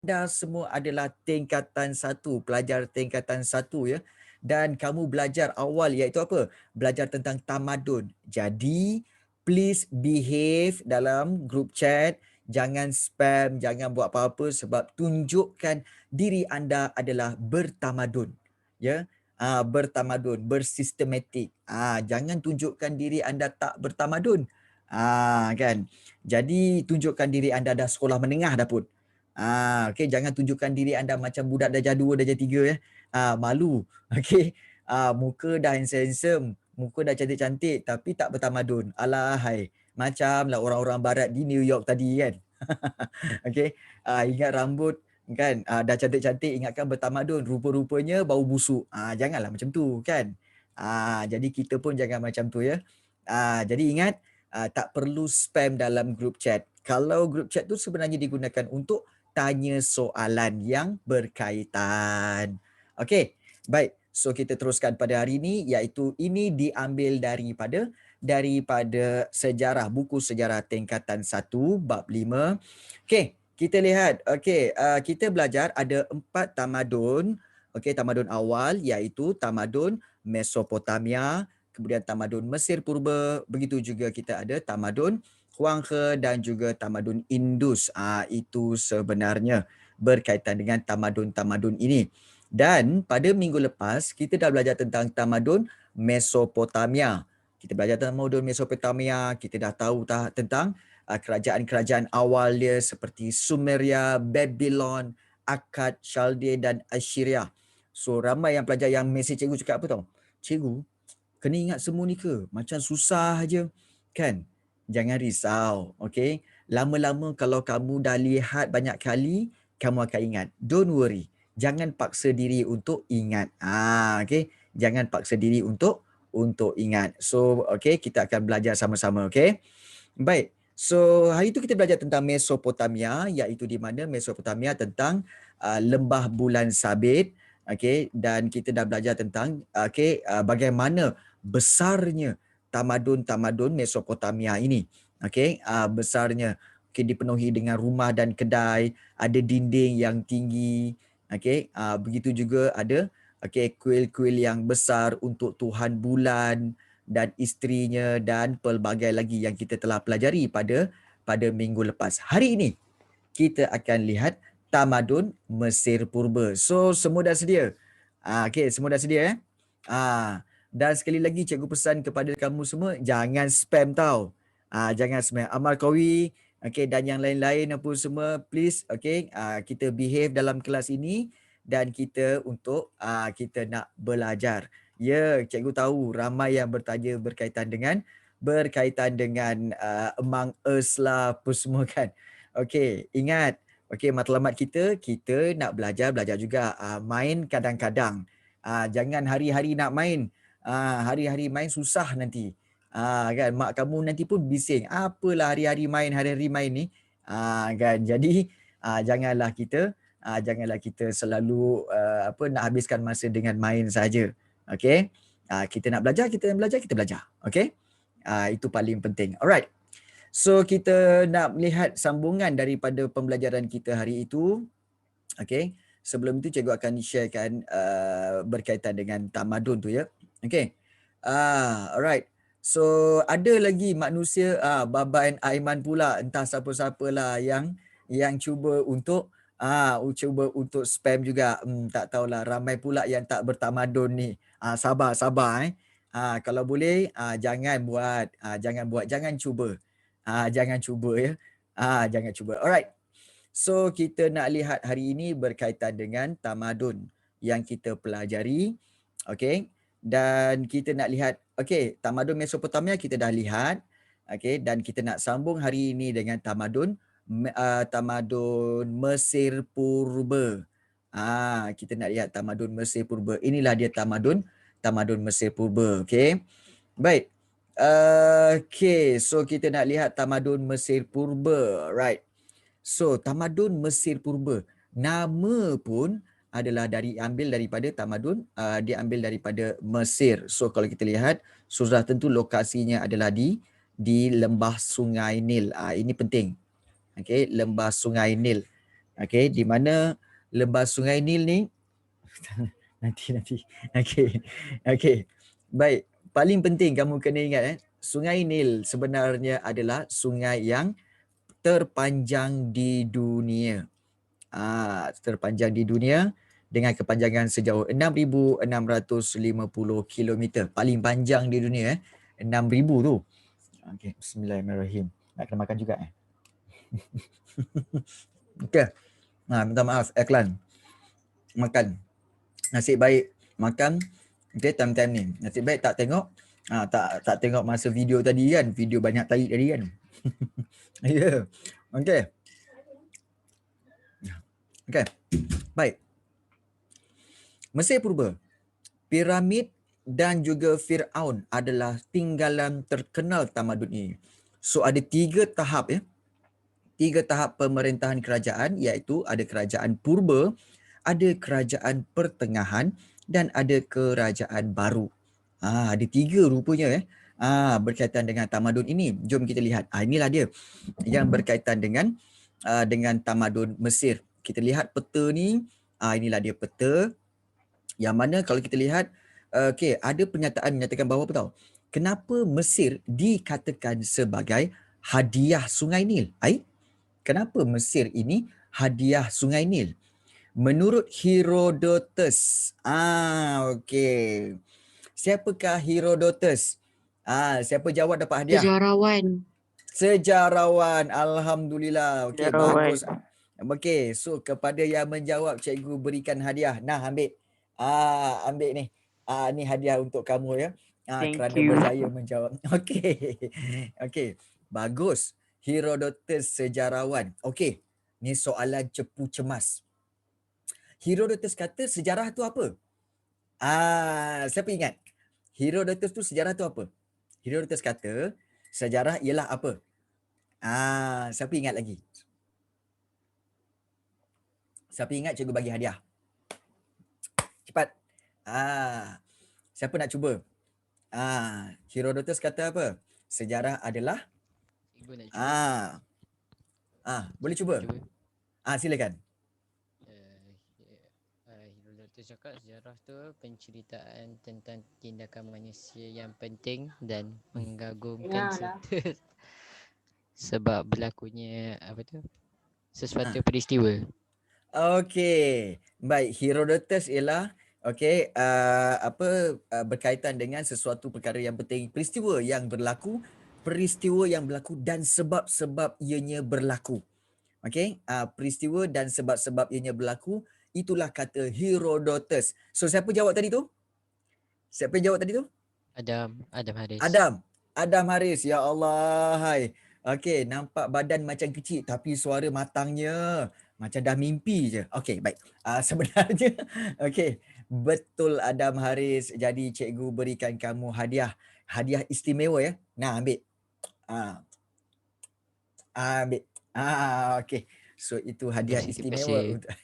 anda semua adalah tingkatan 1, pelajar tingkatan 1 ya. Dan kamu belajar awal iaitu apa? Belajar tentang tamadun. Jadi, please behave dalam group chat. Jangan spam, jangan buat apa-apa sebab tunjukkan diri anda adalah bertamadun. Ya, bertamadun, bersistematik. Jangan tunjukkan diri anda tak bertamadun. Kan. Jadi tunjukkan diri anda dah sekolah menengah dah pun. Okey, jangan tunjukkan diri anda macam budak darjah 2, darjah 3 ya. Malu. Okey. Muka dah handsome, muka dah cantik-cantik tapi tak bertamadun. Alahai. Macamlah orang-orang barat di New York tadi kan. Okey. Ingat rambut kan, dah cantik-cantik ingatkan bertamadun, rupa-rupanya bau busuk. Janganlah macam tu kan. Jadi kita pun jangan macam tu ya. Jadi ingat, tak perlu spam dalam group chat. Kalau group chat tu sebenarnya digunakan untuk tanya soalan yang berkaitan. Okey, baik. So kita teruskan pada hari ini iaitu ini diambil daripada sejarah, buku sejarah tingkatan 1 bab 5. Okey, kita lihat. Okey, kita belajar ada 4 tamadun. Okey, tamadun awal iaitu tamadun Mesopotamia, kemudian tamadun Mesir Purba, begitu juga kita ada tamadun Huanghe dan juga tamadun Indus. Itu sebenarnya berkaitan dengan tamadun-tamadun ini. Dan pada minggu lepas kita dah belajar tentang tamadun Mesopotamia. Kita belajar tentang tamadun Mesopotamia, kita dah tahu tentang kerajaan-kerajaan awal dia seperti Sumeria, Babylon, Akkad, Chaldea dan Assyria. So ramai yang pelajar yang mesej cikgu cakap apa tau? Cikgu, kena ingat semua ni ke? Macam susah je. Kan? Jangan risau. Okay? Lama-lama kalau kamu dah lihat banyak kali, kamu akan ingat. Don't worry. Jangan paksa diri untuk ingat. Okay? Jangan paksa diri untuk ingat. So, okay, kita akan belajar sama-sama. Okay? Baik. So, hari itu kita belajar tentang Mesopotamia, iaitu di mana Mesopotamia tentang lembah bulan sabit. Okay? Dan kita dah belajar tentang bagaimana besarnya tamadun-tamadun Mesopotamia ini. Okay? Besarnya. Okay, dipenuhi dengan rumah dan kedai, ada dinding yang tinggi. Okay? Begitu juga ada kuil-kuil yang besar untuk Tuhan Bulan dan isterinya dan pelbagai lagi yang kita telah pelajari pada minggu lepas. Hari ini kita akan lihat tamadun Mesir Purba. So semua dah sedia? Okey, semua dah sedia dan sekali lagi cikgu pesan kepada kamu semua, jangan spam tau. Jangan spam. Amal Qawi, dan yang lain-lain apa semua, please, kita behave dalam kelas ini dan kita untuk kita nak belajar. Ya, cikgu tahu ramai yang bertanya berkaitan dengan Among Us lah apa semua kan. Okey, ingat. Okey, matlamat kita nak belajar juga. Main kadang-kadang. Jangan hari-hari nak main. Hari-hari main susah nanti. Kan mak kamu nanti pun bising. Apalah hari-hari main ni. Kan. Jadi janganlah kita selalu nak habiskan masa dengan main saja. Okey. Kita nak belajar, kita belajar. Okey. Itu paling penting. Alright. So kita nak melihat sambungan daripada pembelajaran kita hari itu. Okey. Sebelum itu cikgu akan sharekan berkaitan dengan tamadun tu ya. Okey. Alright. So ada lagi manusia Baban Aiman pula, entah siapa-siapalah yang cuba untuk spam juga. Tak tahulah, ramai pula yang tak bertamadun ni. Sabar kalau boleh jangan buat, jangan cuba. Jangan cuba ya. Jangan cuba. Alright. So kita nak lihat hari ini berkaitan dengan tamadun yang kita pelajari. Okey. Dan kita nak lihat, tamadun Mesopotamia kita dah lihat. Okey, dan kita nak sambung hari ini dengan tamadun Mesir Purba. Kita nak lihat tamadun Mesir Purba. Inilah dia tamadun Mesir Purba. Okey. Baik. So kita nak lihat tamadun Mesir Purba. Right. So, tamadun Mesir Purba. Nama pun adalah diambil daripada tamadun, diambil daripada Mesir. So, kalau kita lihat, sudah tentu lokasinya adalah di lembah Sungai Nil. Ini penting. Lembah Sungai Nil. Okey, di mana lembah Sungai Nil ni nanti. Okey. Okey. Baik, paling penting kamu kena ingat Sungai Nil sebenarnya adalah sungai yang terpanjang di dunia. Terpanjang di dunia dengan kepanjangan sejauh 6,650 kilometer. Paling panjang di dunia 6,000 tu. Okey, bismillahirrahmanirrahim. Nak kena makan juga Okey. Minta maaf iklan. Makan. Nasib baik makan time ni. Nasib baik tak tengok tak tengok masa video tadi kan. Video banyak tarik tadi kan. Ya. Okey. Okey. Baik. Mesir Purba. Piramid dan juga Firaun adalah tinggalan terkenal tamadun ini. So ada 3 tahap 3 tahap pemerintahan kerajaan, iaitu ada kerajaan purba, ada kerajaan pertengahan dan ada kerajaan baru. Ada 3 rupanya berkaitan dengan tamadun ini. Jom kita lihat. Inilah dia yang berkaitan dengan tamadun Mesir. Kita lihat peta ni. Inilah dia peta. Yang mana kalau kita lihat, ada pernyataan menyatakan bahawa apa tahu? Kenapa Mesir dikatakan sebagai hadiah Sungai Nil? Kenapa Mesir ini hadiah Sungai Nil? Menurut Herodotus. Okey. Siapakah Herodotus? Siapa jawab dapat hadiah? Sejarawan. Alhamdulillah. Okey, bagus. Okey, so kepada yang menjawab, cikgu berikan hadiah. Nah, ambil. Ambil ni. Ni hadiah untuk kamu ya. Kerana berjaya menjawab. Okey. Okey, bagus. Herodotus sejarawan. Okey, ni soalan cepu cemas. Herodotus kata sejarah tu apa? Siapa ingat? Herodotus tu sejarah tu apa? Herodotus kata sejarah ialah apa? Siapa ingat lagi? Siapa ingat, cikgu bagi hadiah. Cepat. Siapa nak cuba? Herodotus kata apa? Sejarah adalah? Cikgu nak cuba. Boleh cuba? Silakan. Herodotus cakap sejarah tu penceritaan tentang tindakan manusia yang penting dan mengagumkan sebab berlakunya sesuatu peristiwa. Okey. Baik, Herodotus ialah berkaitan dengan sesuatu perkara yang penting, peristiwa yang berlaku dan sebab-sebab ianya berlaku. Okey, peristiwa dan sebab-sebab ianya berlaku, itulah kata Herodotus. So siapa jawab tadi tu? Siapa jawab tadi tu? Adam Haris. Adam Haris. Ya Allah, hai. Okey, nampak badan macam kecil tapi suara matangnya macam dah mimpi je. Okey, baik. Sebenarnya okey, betul Adam Haris. Jadi cikgu berikan kamu hadiah istimewa ya. Nah, ambil. Ambil. Okey. So itu hadiah istimewa untuk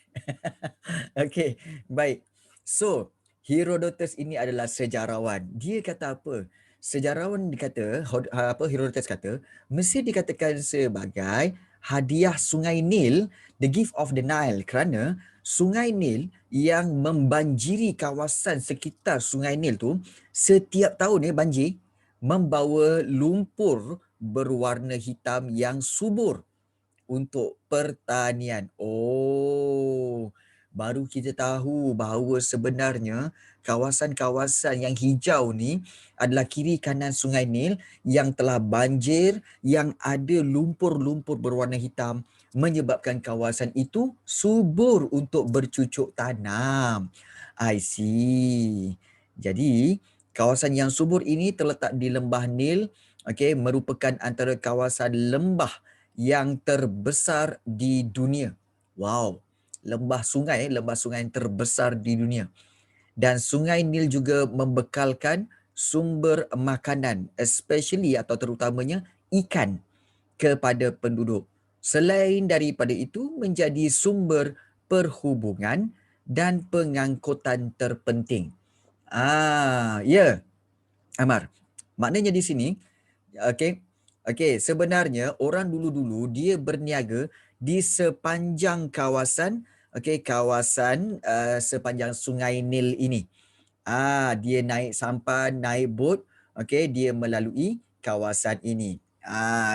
okey, baik. So, Herodotus ini adalah sejarawan. Dia kata apa? Sejarawan dikata, Herodotus kata, Mesir dikatakan sebagai hadiah Sungai Nil, the gift of the Nile, kerana Sungai Nil yang membanjiri kawasan sekitar Sungai Nil tu setiap tahun banjir membawa lumpur berwarna hitam yang subur untuk pertanian. Baru kita tahu bahawa sebenarnya kawasan-kawasan yang hijau ni adalah kiri kanan Sungai Nil yang telah banjir, yang ada lumpur-lumpur berwarna hitam menyebabkan kawasan itu subur untuk bercucuk tanam. I see. Jadi, kawasan yang subur ini terletak di Lembah Nil, merupakan antara kawasan lembah yang terbesar di dunia. Wow, lembah sungai yang terbesar di dunia. Dan Sungai Nil juga membekalkan sumber makanan, especially atau terutamanya ikan kepada penduduk. Selain daripada itu, menjadi sumber perhubungan dan pengangkutan terpenting. Ya, Amar. Maknanya di sini, sebenarnya orang dulu-dulu dia berniaga di sepanjang kawasan, okey, kawasan sepanjang Sungai Nil ini. Dia naik sampan, naik bot, okey, dia melalui kawasan ini.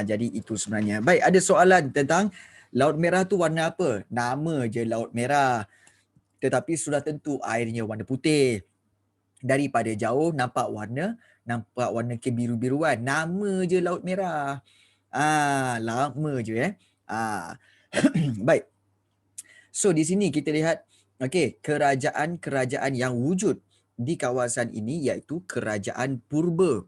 Jadi itu sebenarnya. Baik, ada soalan tentang Laut Merah tu warna apa? Nama je Laut Merah. Tetapi sudah tentu airnya warna putih. Daripada jauh nampak warna kebiru-biruan. Nama je Laut Merah. Lama je Baik. So di sini kita lihat okey, kerajaan-kerajaan yang wujud di kawasan ini iaitu kerajaan purba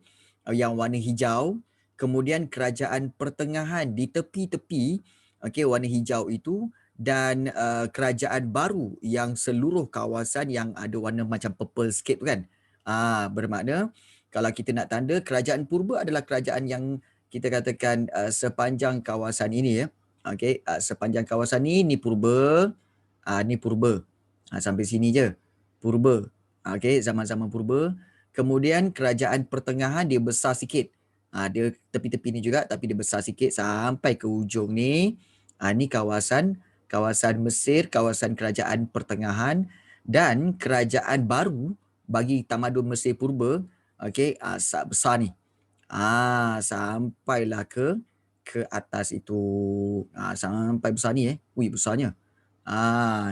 yang warna hijau, kemudian kerajaan pertengahan di tepi-tepi okey warna hijau itu dan kerajaan baru yang seluruh kawasan yang ada warna macam purple sikit tu kan. Bermakna kalau kita nak tanda kerajaan purba adalah kerajaan yang kita katakan sepanjang kawasan ini Okey, sepanjang kawasan ni purba, ni purba. Sampai sini je. Purba. Okey, zaman-zaman purba. Kemudian kerajaan pertengahan dia besar sikit. Dia tepi-tepi ni juga tapi dia besar sikit sampai ke ujung ni. Ni kawasan Mesir, kawasan kerajaan pertengahan dan kerajaan baru bagi tamadun Mesir purba, okey, besar ni. Sampailah ke atas itu. Sampai besar ni Ui, besarnya.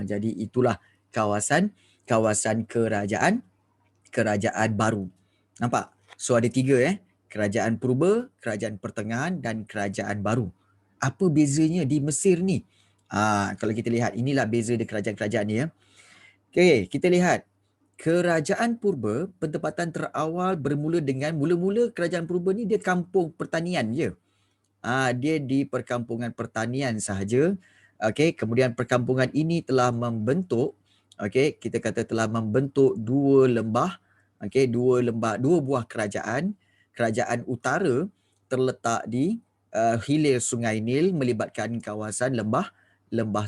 Jadi itulah kawasan kerajaan baru. Nampak? So ada 3 kerajaan purba, kerajaan pertengahan dan kerajaan baru. Apa bezanya di Mesir ni? Kalau kita lihat inilah beza di kerajaan-kerajaan ni Okey, kita lihat. Kerajaan purba, penempatan terawal bermula dengan mula-mula kerajaan purba ni dia kampung pertanian je. Dia di perkampungan pertanian sahaja. Okey, kemudian perkampungan ini telah membentuk, okey, kita kata telah membentuk 2 lembah, okey, 2 buah kerajaan. Kerajaan utara terletak di hilir Sungai Nil melibatkan kawasan lembah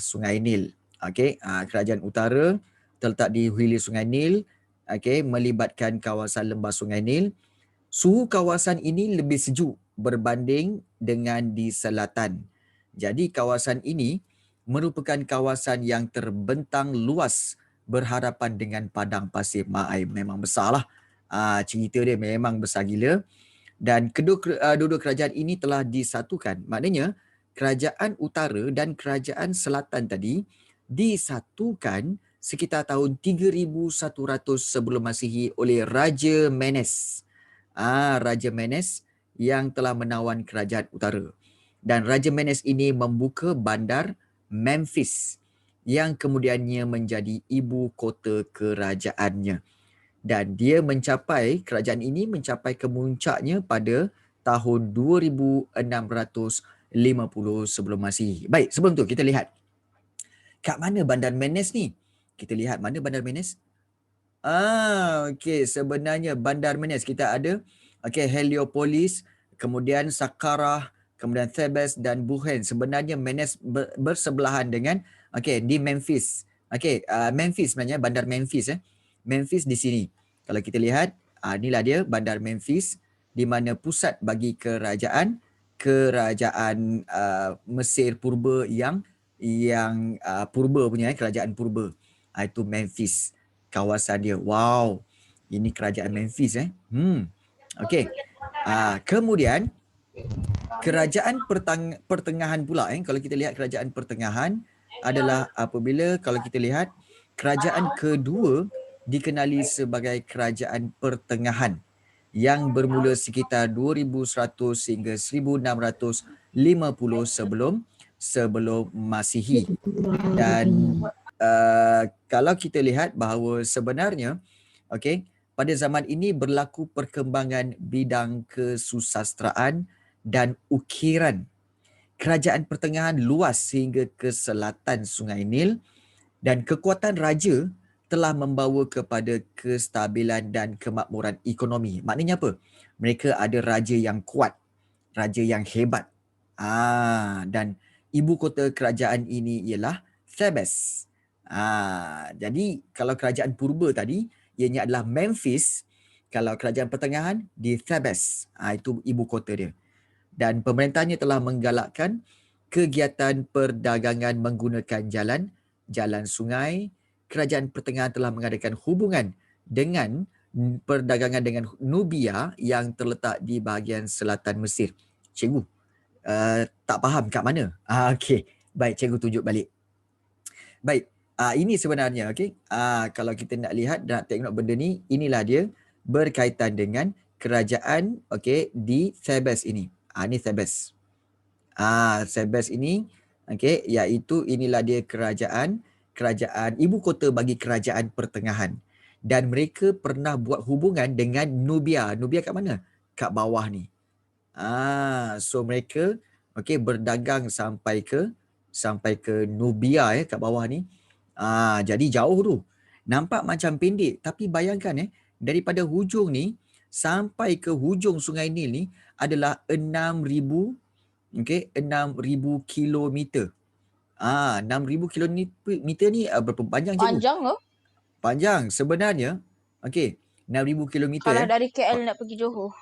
Sungai Nil. Okey, kerajaan utara terletak di hilir Sungai Nil, okey, melibatkan kawasan lembah Sungai Nil. Suhu kawasan ini lebih sejuk berbanding dengan di selatan. Jadi kawasan ini merupakan kawasan yang terbentang luas berhadapan dengan padang pasir Ma'ai. Memang besarlah. Cerita dia memang besar gila. Dan kedua kerajaan ini telah disatukan. Maknanya kerajaan utara dan kerajaan selatan tadi disatukan sekitar tahun 3100 sebelum Masihi oleh Raja Menes. Raja Menes yang telah menawan kerajaan utara. Dan Raja Menes ini membuka bandar Memphis yang kemudiannya menjadi ibu kota kerajaannya. Dan kerajaan ini mencapai kemuncaknya pada tahun 2650 sebelum Masihi. Baik, sebelum tu kita lihat kat mana bandar Menes ni? Kita lihat mana bandar Menes? Okey, sebenarnya bandar Menes kita ada Heliopolis, kemudian Saqqarah, kemudian Thebes dan Buhen. Sebenarnya Menes bersebelahan dengan di Memphis. Memphis sebenarnya bandar Memphis Memphis di sini. Kalau kita lihat, inilah dia bandar Memphis di mana pusat bagi kerajaan Mesir purba yang purba punya kerajaan purba. Itu Memphis kawasan dia. Wow. Ini kerajaan Memphis Okey. Kemudian kerajaan pertengahan pula kalau kita lihat kerajaan pertengahan adalah apabila kalau kita lihat kerajaan kedua dikenali sebagai kerajaan pertengahan yang bermula sekitar 2100 hingga 1650 sebelum Masihi. Dan kalau kita lihat bahawa sebenarnya pada zaman ini berlaku perkembangan bidang kesusasteraan dan ukiran. Kerajaan pertengahan luas sehingga ke selatan Sungai Nil dan kekuatan raja telah membawa kepada kestabilan dan kemakmuran ekonomi. Maknanya apa? Mereka ada raja yang kuat, raja yang hebat. Dan ibu kota kerajaan ini ialah Thebes. Jadi kalau kerajaan purba tadi ianya adalah Memphis, kalau kerajaan pertengahan di Thebes. Itu ibu kota dia. Dan pemerintahnya telah menggalakkan kegiatan perdagangan menggunakan jalan sungai. Kerajaan pertengahan telah mengadakan hubungan dengan perdagangan dengan Nubia yang terletak di bahagian selatan Mesir. Cikgu, tak faham kat mana? Okey. Baik, cikgu tunjuk balik. Baik, ini sebenarnya, okey. Kalau kita nak lihat, nak tengok benda ni, inilah dia berkaitan dengan kerajaan, okey, di Thebes ini. Ini Thebes. Thebes ini, okey, iaitu inilah dia kerajaan ibu kota bagi kerajaan pertengahan. Dan mereka pernah buat hubungan dengan Nubia. Nubia kat mana? Kat bawah ni. So mereka berdagang sampai ke Nubia kat bawah ni. Jadi jauh tu. Nampak macam pendek, tapi bayangkan daripada hujung ni sampai ke hujung Sungai Nil ni adalah 6,000 kilometer. 6,000 kilometer ni berapa panjang cikgu? Panjang ke? Panjang sebenarnya. 6,000 kilometer. Kalau dari KL nak pergi Johor.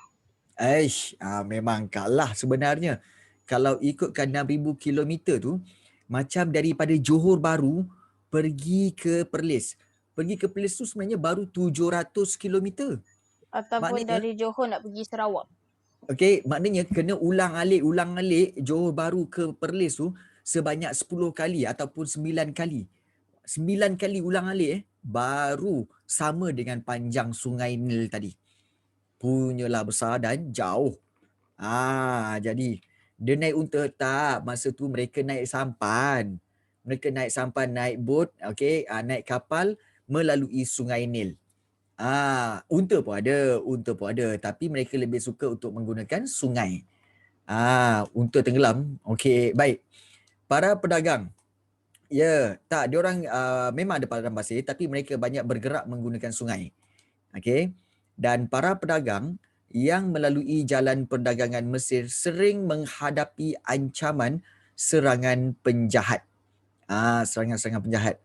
Memang kalah sebenarnya. Kalau ikutkan 6,000 kilometer tu, macam daripada Johor Bahru pergi ke Perlis. Pergi ke Perlis tu sebenarnya baru 700 kilometer. Ataupun Maknanya, dari Johor nak pergi Sarawak. maknanya kena ulang-alik Johor Bahru ke Perlis tu sebanyak 10 kali ataupun 9 kali. 9 kali ulang-alik baru sama dengan panjang Sungai Nil tadi. Punyalah besar dan jauh. Jadi dia naik unta tak? Masa tu mereka naik sampan. Mereka naik sampan, naik bot, naik kapal melalui Sungai Nil. Unta pun ada, tapi mereka lebih suka untuk menggunakan sungai. Unta tenggelam. Okey, baik. Para pedagang, diorang memang ada padang pasir, tapi mereka banyak bergerak menggunakan sungai. Okey. Dan para pedagang yang melalui jalan perdagangan Mesir sering menghadapi ancaman serangan penjahat. Serangan-serangan penjahat.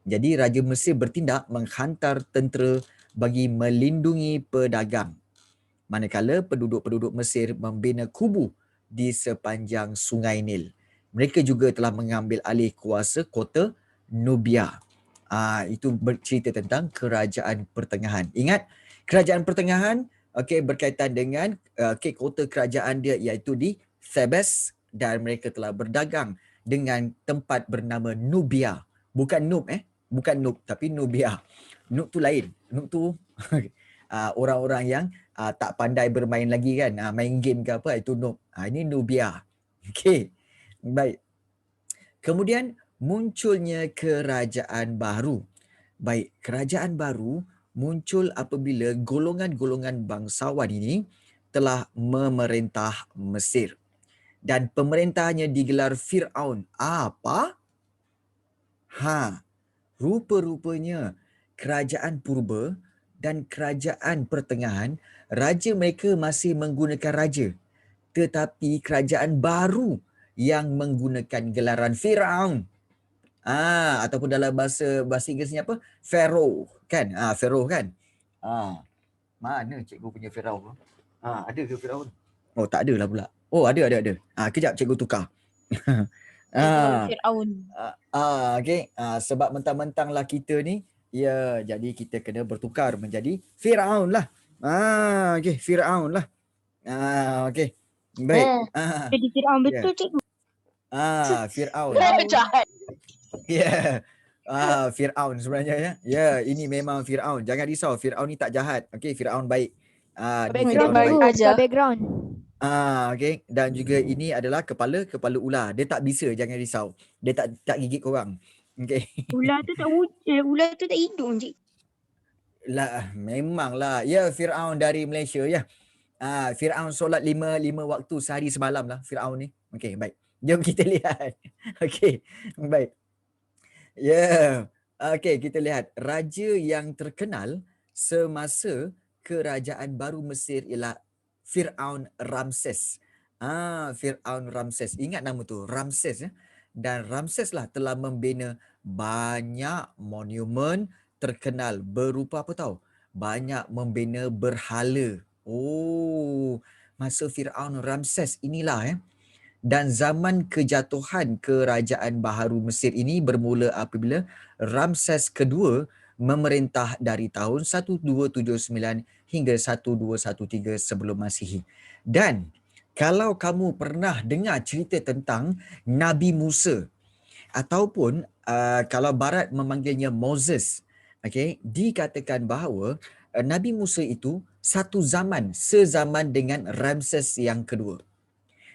Jadi Raja Mesir bertindak menghantar tentera bagi melindungi pedagang. Manakala penduduk-penduduk Mesir membina kubu di sepanjang Sungai Nil. Mereka juga telah mengambil alih kuasa kota Nubia. Itu bercerita tentang kerajaan pertengahan. Ingat, kerajaan pertengahan berkaitan dengan kota kerajaan dia iaitu di Thebes, dan mereka telah berdagang dengan tempat bernama Nubia. Bukan Nub tapi Nubia. Nub tu lain. Nub tu orang-orang yang tak pandai bermain lagi kan, main game ke apa, itu Nub. Ini Nubia. Okey. Baik. Kemudian munculnya kerajaan baru. Baik, kerajaan baru muncul apabila golongan-golongan bangsawan ini telah memerintah Mesir. Dan pemerintahnya digelar Fir'aun. Apa? Rupa-rupanya kerajaan purba dan kerajaan pertengahan, raja mereka masih menggunakan raja. Tetapi kerajaan baru yang menggunakan gelaran Fir'aun. Ataupun dalam bahasa Inggerisnya apa? Pharaoh kan? Pharaoh kan? Mana cikgu punya Pharaoh? Ada ke Pharaoh? Oh, tak ada lah pula. Oh, ada. Kejap cikgu tukar. Fir'aun. Okey. Sebab mentang-mentanglah kita ni, jadi kita kena bertukar menjadi Fir'aun lah. Okey, Fir'aun lah. Okey. Baik. Jadi Fir'aun betul cikgu. Fir'aun. Jahat. Fir'aun sebenarnya ya. Ini memang Fir'aun. Jangan risau, Fir'aun ni tak jahat. Okey, Fir'aun baik. Background baik aja. Background. Okey, dan juga ini adalah kepala ular. Dia tak bisa, jangan risau. Dia tak gigit korang. Okey. Ular tu tak hidung cik. Lah, memanglah. Ya, Fir'aun dari Malaysia ya. Fir'aun solat 5 waktu sehari semalam lah Fir'aun ni. Okey, baik. Jom kita lihat. Okey, baik. Okey, kita lihat. Raja yang terkenal semasa kerajaan baru Mesir ialah Fir'aun Ramses. Fir'aun Ramses. Ingat nama tu, Ramses ya. Dan Ramses lah telah membina banyak monumen terkenal berupa apa tahu? Banyak membina berhala. Masa Fir'aun Ramses inilah Dan zaman kejatuhan kerajaan baharu Mesir ini bermula apabila Ramses kedua memerintah dari tahun 1279 hingga 1213 sebelum Masihi. Dan kalau kamu pernah dengar cerita tentang Nabi Musa ataupun kalau barat memanggilnya Moses, okey, dikatakan bahawa Nabi Musa itu satu zaman, sezaman dengan Ramses yang kedua.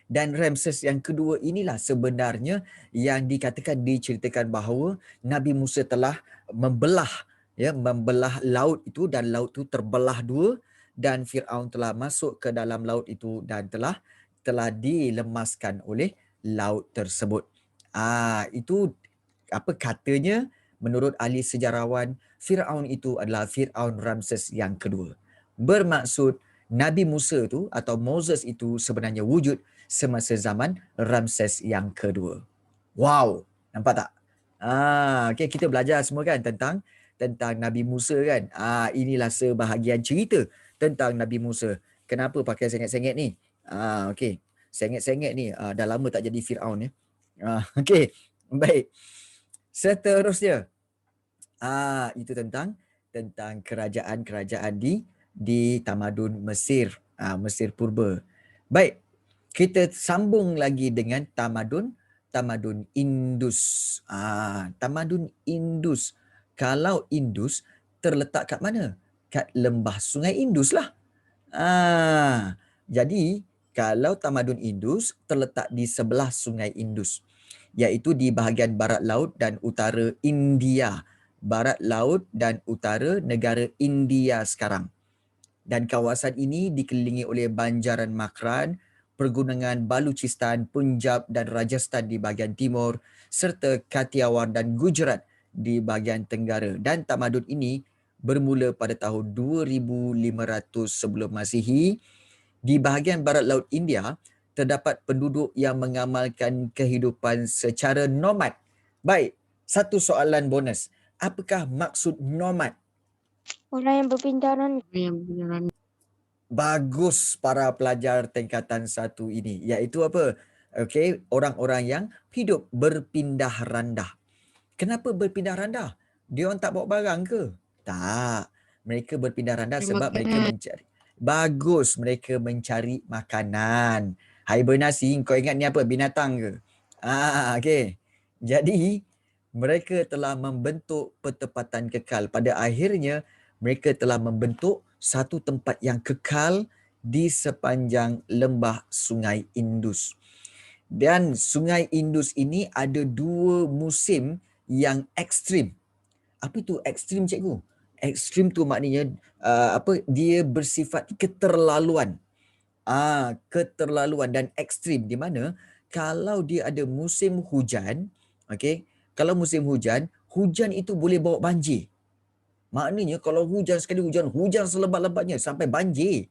Dan Ramses yang kedua inilah sebenarnya yang diceritakan bahawa Nabi Musa telah membelah laut itu, dan laut itu terbelah dua, dan Firaun telah masuk ke dalam laut itu dan telah dilemaskan oleh laut tersebut. Itu apa katanya menurut ahli sejarawan, Firaun itu adalah Firaun Ramses yang kedua. Bermaksud Nabi Musa tu atau Moses itu sebenarnya wujud semasa zaman Ramses yang kedua. Wow, nampak tak? Okay, kita belajar semua kan tentang Nabi Musa kan. Inilah sebahagian cerita tentang Nabi Musa. Kenapa pakai sengit-sengit ni? Okay, sengit-sengit ni dah lama tak jadi Firaun ya. Okay, baik. Seterusnya, itu tentang kerajaan-kerajaan di tamadun Mesir, Mesir purba. Baik, kita sambung lagi dengan tamadun Indus. Tamadun Indus. Kalau Indus terletak kat mana? Kat lembah Sungai Indus lah. Jadi kalau tamadun Indus terletak di sebelah Sungai Indus, iaitu di bahagian barat laut dan utara India. Barat laut dan utara negara India sekarang. Dan kawasan ini dikelilingi oleh banjaran Makran, pergunungan Baluchistan, Punjab dan Rajasthan di bahagian timur, serta Kathiawar dan Gujarat di bahagian tenggara. Dan tamadun ini bermula pada tahun 2500 sebelum Masihi. Di bahagian barat laut India, terdapat penduduk yang mengamalkan kehidupan secara nomad. Baik, satu soalan bonus. Apakah maksud nomad? Orang yang berpindahan. Bagus para pelajar tingkatan 1 ini. Iaitu apa? Okey, orang-orang yang hidup berpindah randah. Kenapa berpindah randah? Dia orang tak bawa barang ke? Tak. Mereka berpindah randah sebab mereka mencari. Bagus, mereka mencari makanan. Hibernasi, kau ingat ni apa? Binatang ke? Okey. Jadi, mereka telah membentuk pertempatan kekal. Pada akhirnya, mereka telah membentuk satu tempat yang kekal di sepanjang lembah Sungai Indus. Dan Sungai Indus ini ada 2 musim yang ekstrim. Apa itu ekstrim, cikgu? Ekstrim tu maknanya dia bersifat keterlaluan. Keterlaluan dan ekstrim, di mana kalau dia ada musim hujan, okey, kalau musim hujan itu boleh bawa banjir. Maknanya kalau hujan sekali hujan selebat-lebatnya sampai banjir.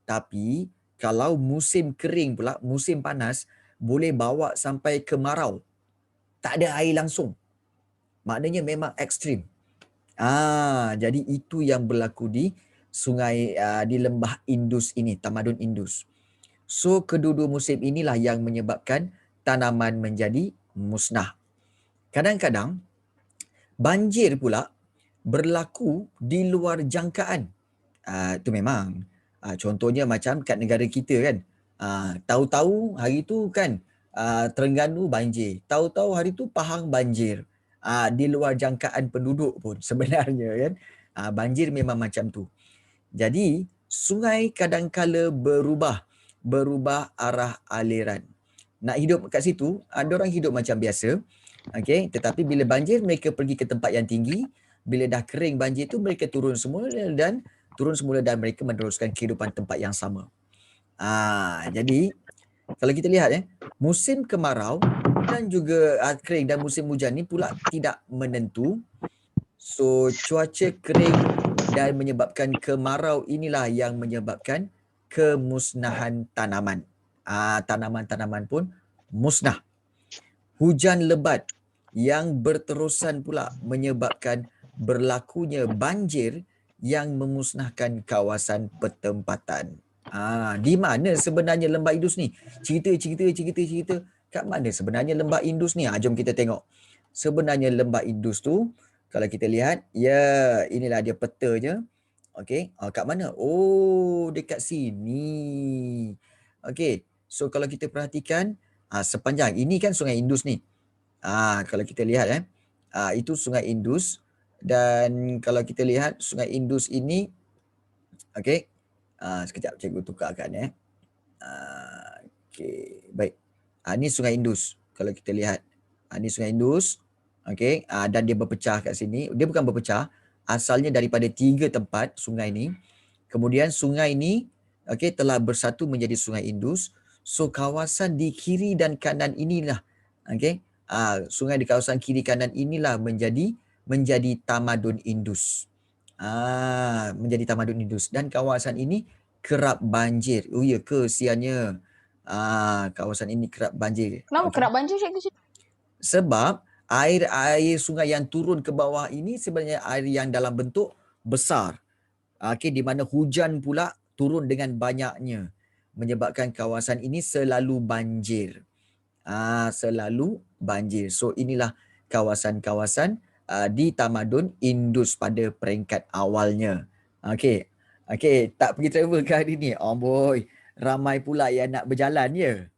Tapi kalau musim kering pula, musim panas, boleh bawa sampai kemarau. Tak ada air langsung. Maknanya memang ekstrim. Jadi itu yang berlaku di sungai, di lembah Indus ini, tamadun Indus. So kedua-dua musim inilah yang menyebabkan tanaman menjadi musnah. Kadang-kadang banjir pula berlaku di luar jangkaan. Itu memang. Contohnya macam kat negara kita kan. Tahu-tahu hari tu kan Terengganu banjir. Tahu-tahu hari tu Pahang banjir. Di luar jangkaan penduduk pun sebenarnya kan. Banjir memang macam tu. Jadi sungai kadang-kala berubah arah aliran. Nak hidup kat situ, ada orang hidup macam biasa. Okey, tetapi bila banjir mereka pergi ke tempat yang tinggi. Bila dah kering banjir tu mereka turun semula dan mereka meneruskan kehidupan tempat yang sama. Jadi kalau kita lihat musim kemarau dan juga kering dan musim hujan ni pula tidak menentu. So cuaca kering dan menyebabkan kemarau inilah yang menyebabkan kemusnahan tanaman. Tanaman-tanaman pun musnah. Hujan lebat yang berterusan pula menyebabkan berlakunya banjir yang memusnahkan kawasan pertempatan. Di mana sebenarnya lembah Indus ni? Cerita. Kat mana sebenarnya lembah Indus ni? Jom kita tengok. Sebenarnya lembah Indus tu, kalau kita lihat, ya inilah dia petanya. Okey, kat mana? Oh, dekat sini. Okey, so kalau kita perhatikan, sepanjang ini kan Sungai Indus ni. Kalau kita lihat itu Sungai Indus, dan kalau kita lihat Sungai Indus ini, okey. Sekejap cikgu tukarkan okey, baik. Ni Sungai Indus. Kalau kita lihat, ni Sungai Indus. Okey, dan dia berpecah kat sini. Dia bukan berpecah, asalnya daripada 3 tempat sungai ni. Kemudian sungai ni telah bersatu menjadi Sungai Indus. So kawasan di kiri dan kanan inilah, sungai di kawasan kiri kanan inilah menjadi Tamadun Indus. Menjadi Tamadun Indus, dan kawasan ini kerap banjir. Oh ya ke siannya? Kawasan ini kerap banjir. Kenapa kerap banjir, cikgu? Sebab air sungai yang turun ke bawah ini sebenarnya air yang dalam bentuk besar. Di mana hujan pula turun dengan banyaknya, menyebabkan kawasan ini selalu banjir. Selalu banjir. So inilah kawasan-kawasan di Tamadun Indus pada peringkat awalnya. Okey, tak pergi travel ke hari ni? Oh boy, ramai pula yang nak berjalan ya.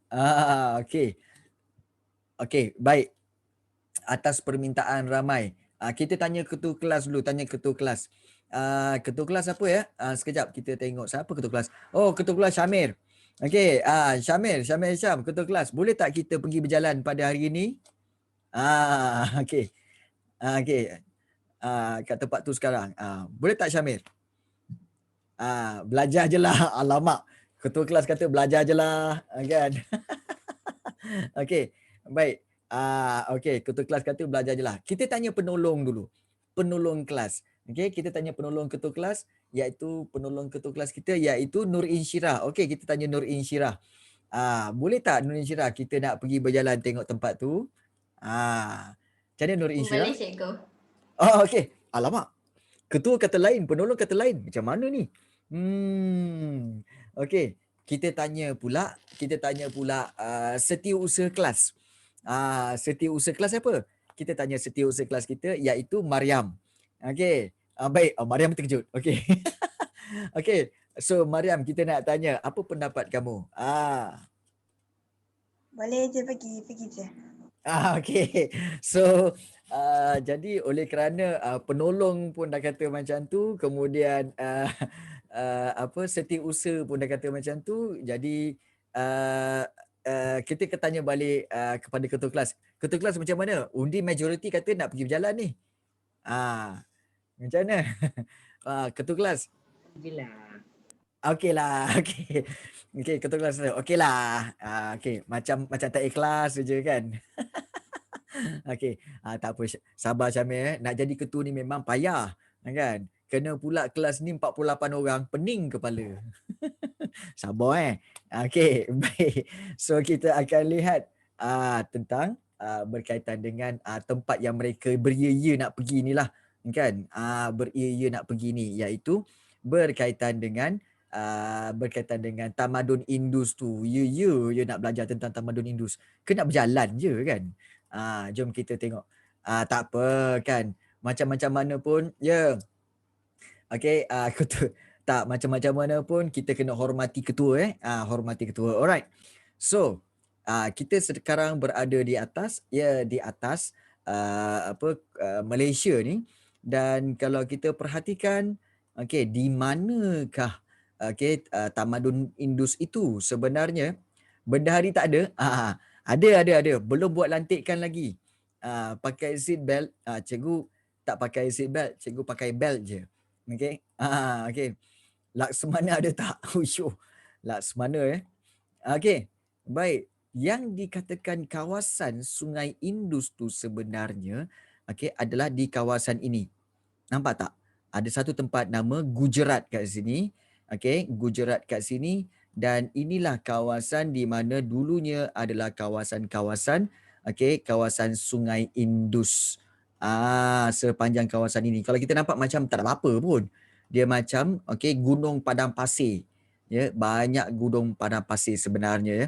Okey, baik. Atas permintaan ramai, kita tanya ketua kelas dulu, ketua kelas. Ketua kelas apa ya? Sekejap kita tengok siapa ketua kelas. Oh, ketua kelas Syamir. Okey, Syamir Syam, ketua kelas. Boleh tak kita pergi berjalan pada hari ini? Okey. Kat tempat tu sekarang. Boleh tak Syamir? Belajar je lah. Alamak. Ketua kelas kata belajar je lah. Kan? Okey, baik. Okey, ketua kelas kata belajar je lah. Kita tanya penolong dulu. Penolong kelas. Okey, kita tanya penolong ketua kelas, iaitu penolong ketua kelas kita iaitu Nur Insyirah. Okey, kita tanya Nur Insyirah. Boleh tak Nur Insyirah kita nak pergi berjalan tengok tempat tu? Macam mana Nur Insyirah? Boleh, cikgu. Okey. Alamak. Ketua kata lain, penolong kata lain. Macam mana ni? Okey. Kita tanya pula setiausaha kelas. Setiausaha kelas apa? Kita tanya setiausaha kelas kita iaitu Mariam. Okey. Baik, Mariam terkejut. Okey. Okey. So Mariam, kita nak tanya apa pendapat kamu? Boleh je pergi je. Okey. So jadi oleh kerana penolong pun dah kata macam tu, kemudian setiausaha pun dah kata macam tu, jadi kita tanya balik kepada ketua kelas. Ketua kelas macam mana? Undi majoriti kata nak pergi berjalan ni. Macam mana? Ketua kelas. Okeylah. Okey, ketua kelas. Okeylah. Okey, macam tak ikhlas saja kan. Okey, tak apa, sabar Syamil. Nak jadi ketua ni memang payah, kan? Kena pula kelas ni 48 orang, pening kepala. Sabar Okey, baik. So kita akan lihat tentang berkaitan dengan tempat yang mereka beria-ia nak pergi ni lah, kan? Beria-ia nak pergi ni, iaitu berkaitan dengan Tamadun Indus tu. Ya nak belajar tentang Tamadun Indus. Kena berjalan je kan? Jom kita tengok. Tak apa kan. Macam-macam mana pun, ya. Okey, ketua. Tak, macam-macam mana pun kita kena hormati ketua hormati ketua. Alright. So, kita sekarang berada di atas, Malaysia ni, dan kalau kita perhatikan, di manakah Tamadun Indus itu sebenarnya? Benda hari tak ada. Ada. Belum buat lantikan lagi. Pakai seat belt. Cikgu tak pakai seat belt, cikgu pakai belt je. Okey. Okey. Laksamana ada tak? Laksamana Okey. Baik. Yang dikatakan kawasan Sungai Indus tu sebenarnya adalah di kawasan ini. Nampak tak? Ada satu tempat nama Gujarat kat sini. Gujarat kat sini, dan inilah kawasan di mana dulunya adalah kawasan Sungai Indus. Sepanjang kawasan ini. Kalau kita nampak macam tak ada apa-apa pun. Dia macam gunung padang pasir. Ya, banyak gunung padang pasir sebenarnya ya.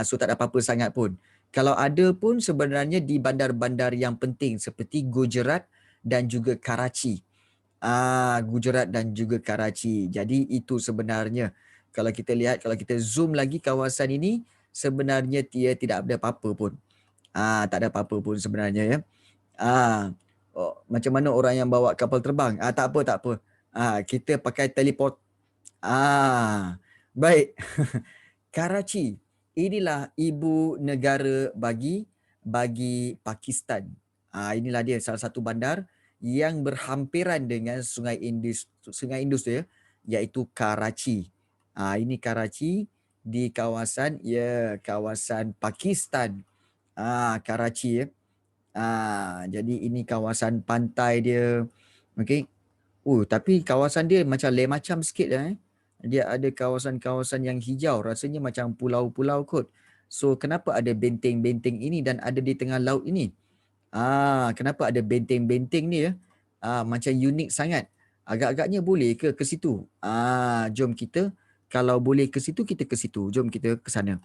So tak ada apa-apa sangat pun. Kalau ada pun sebenarnya di bandar-bandar yang penting seperti Gujarat dan juga Karachi. Gujarat dan juga Karachi. Jadi itu sebenarnya kalau kita lihat, kalau kita zoom lagi kawasan ini, sebenarnya dia tidak ada apa-apa pun. Tak ada apa-apa pun sebenarnya ya. Macam mana orang yang bawa kapal terbang? Tak apa, tak apa. Kita pakai teleport. Baik. Karachi. Inilah ibu negara bagi Pakistan. Inilah dia salah satu bandar yang berhampiran dengan Sungai Indus tu ya, iaitu Karachi. Ini Karachi di kawasan kawasan Pakistan. Karachi ya. Jadi ini kawasan pantai dia. Okey. Tapi kawasan dia macam lain macam sikit lah Dia ada kawasan-kawasan yang hijau, rasanya macam pulau-pulau kot. So kenapa ada benteng-benteng ini dan ada di tengah laut ini? Kenapa ada benteng-benteng ni ya? Macam unik sangat. Agak-agaknya boleh ke situ? Jom kita, kalau boleh ke situ, kita ke situ. Jom kita ke sana.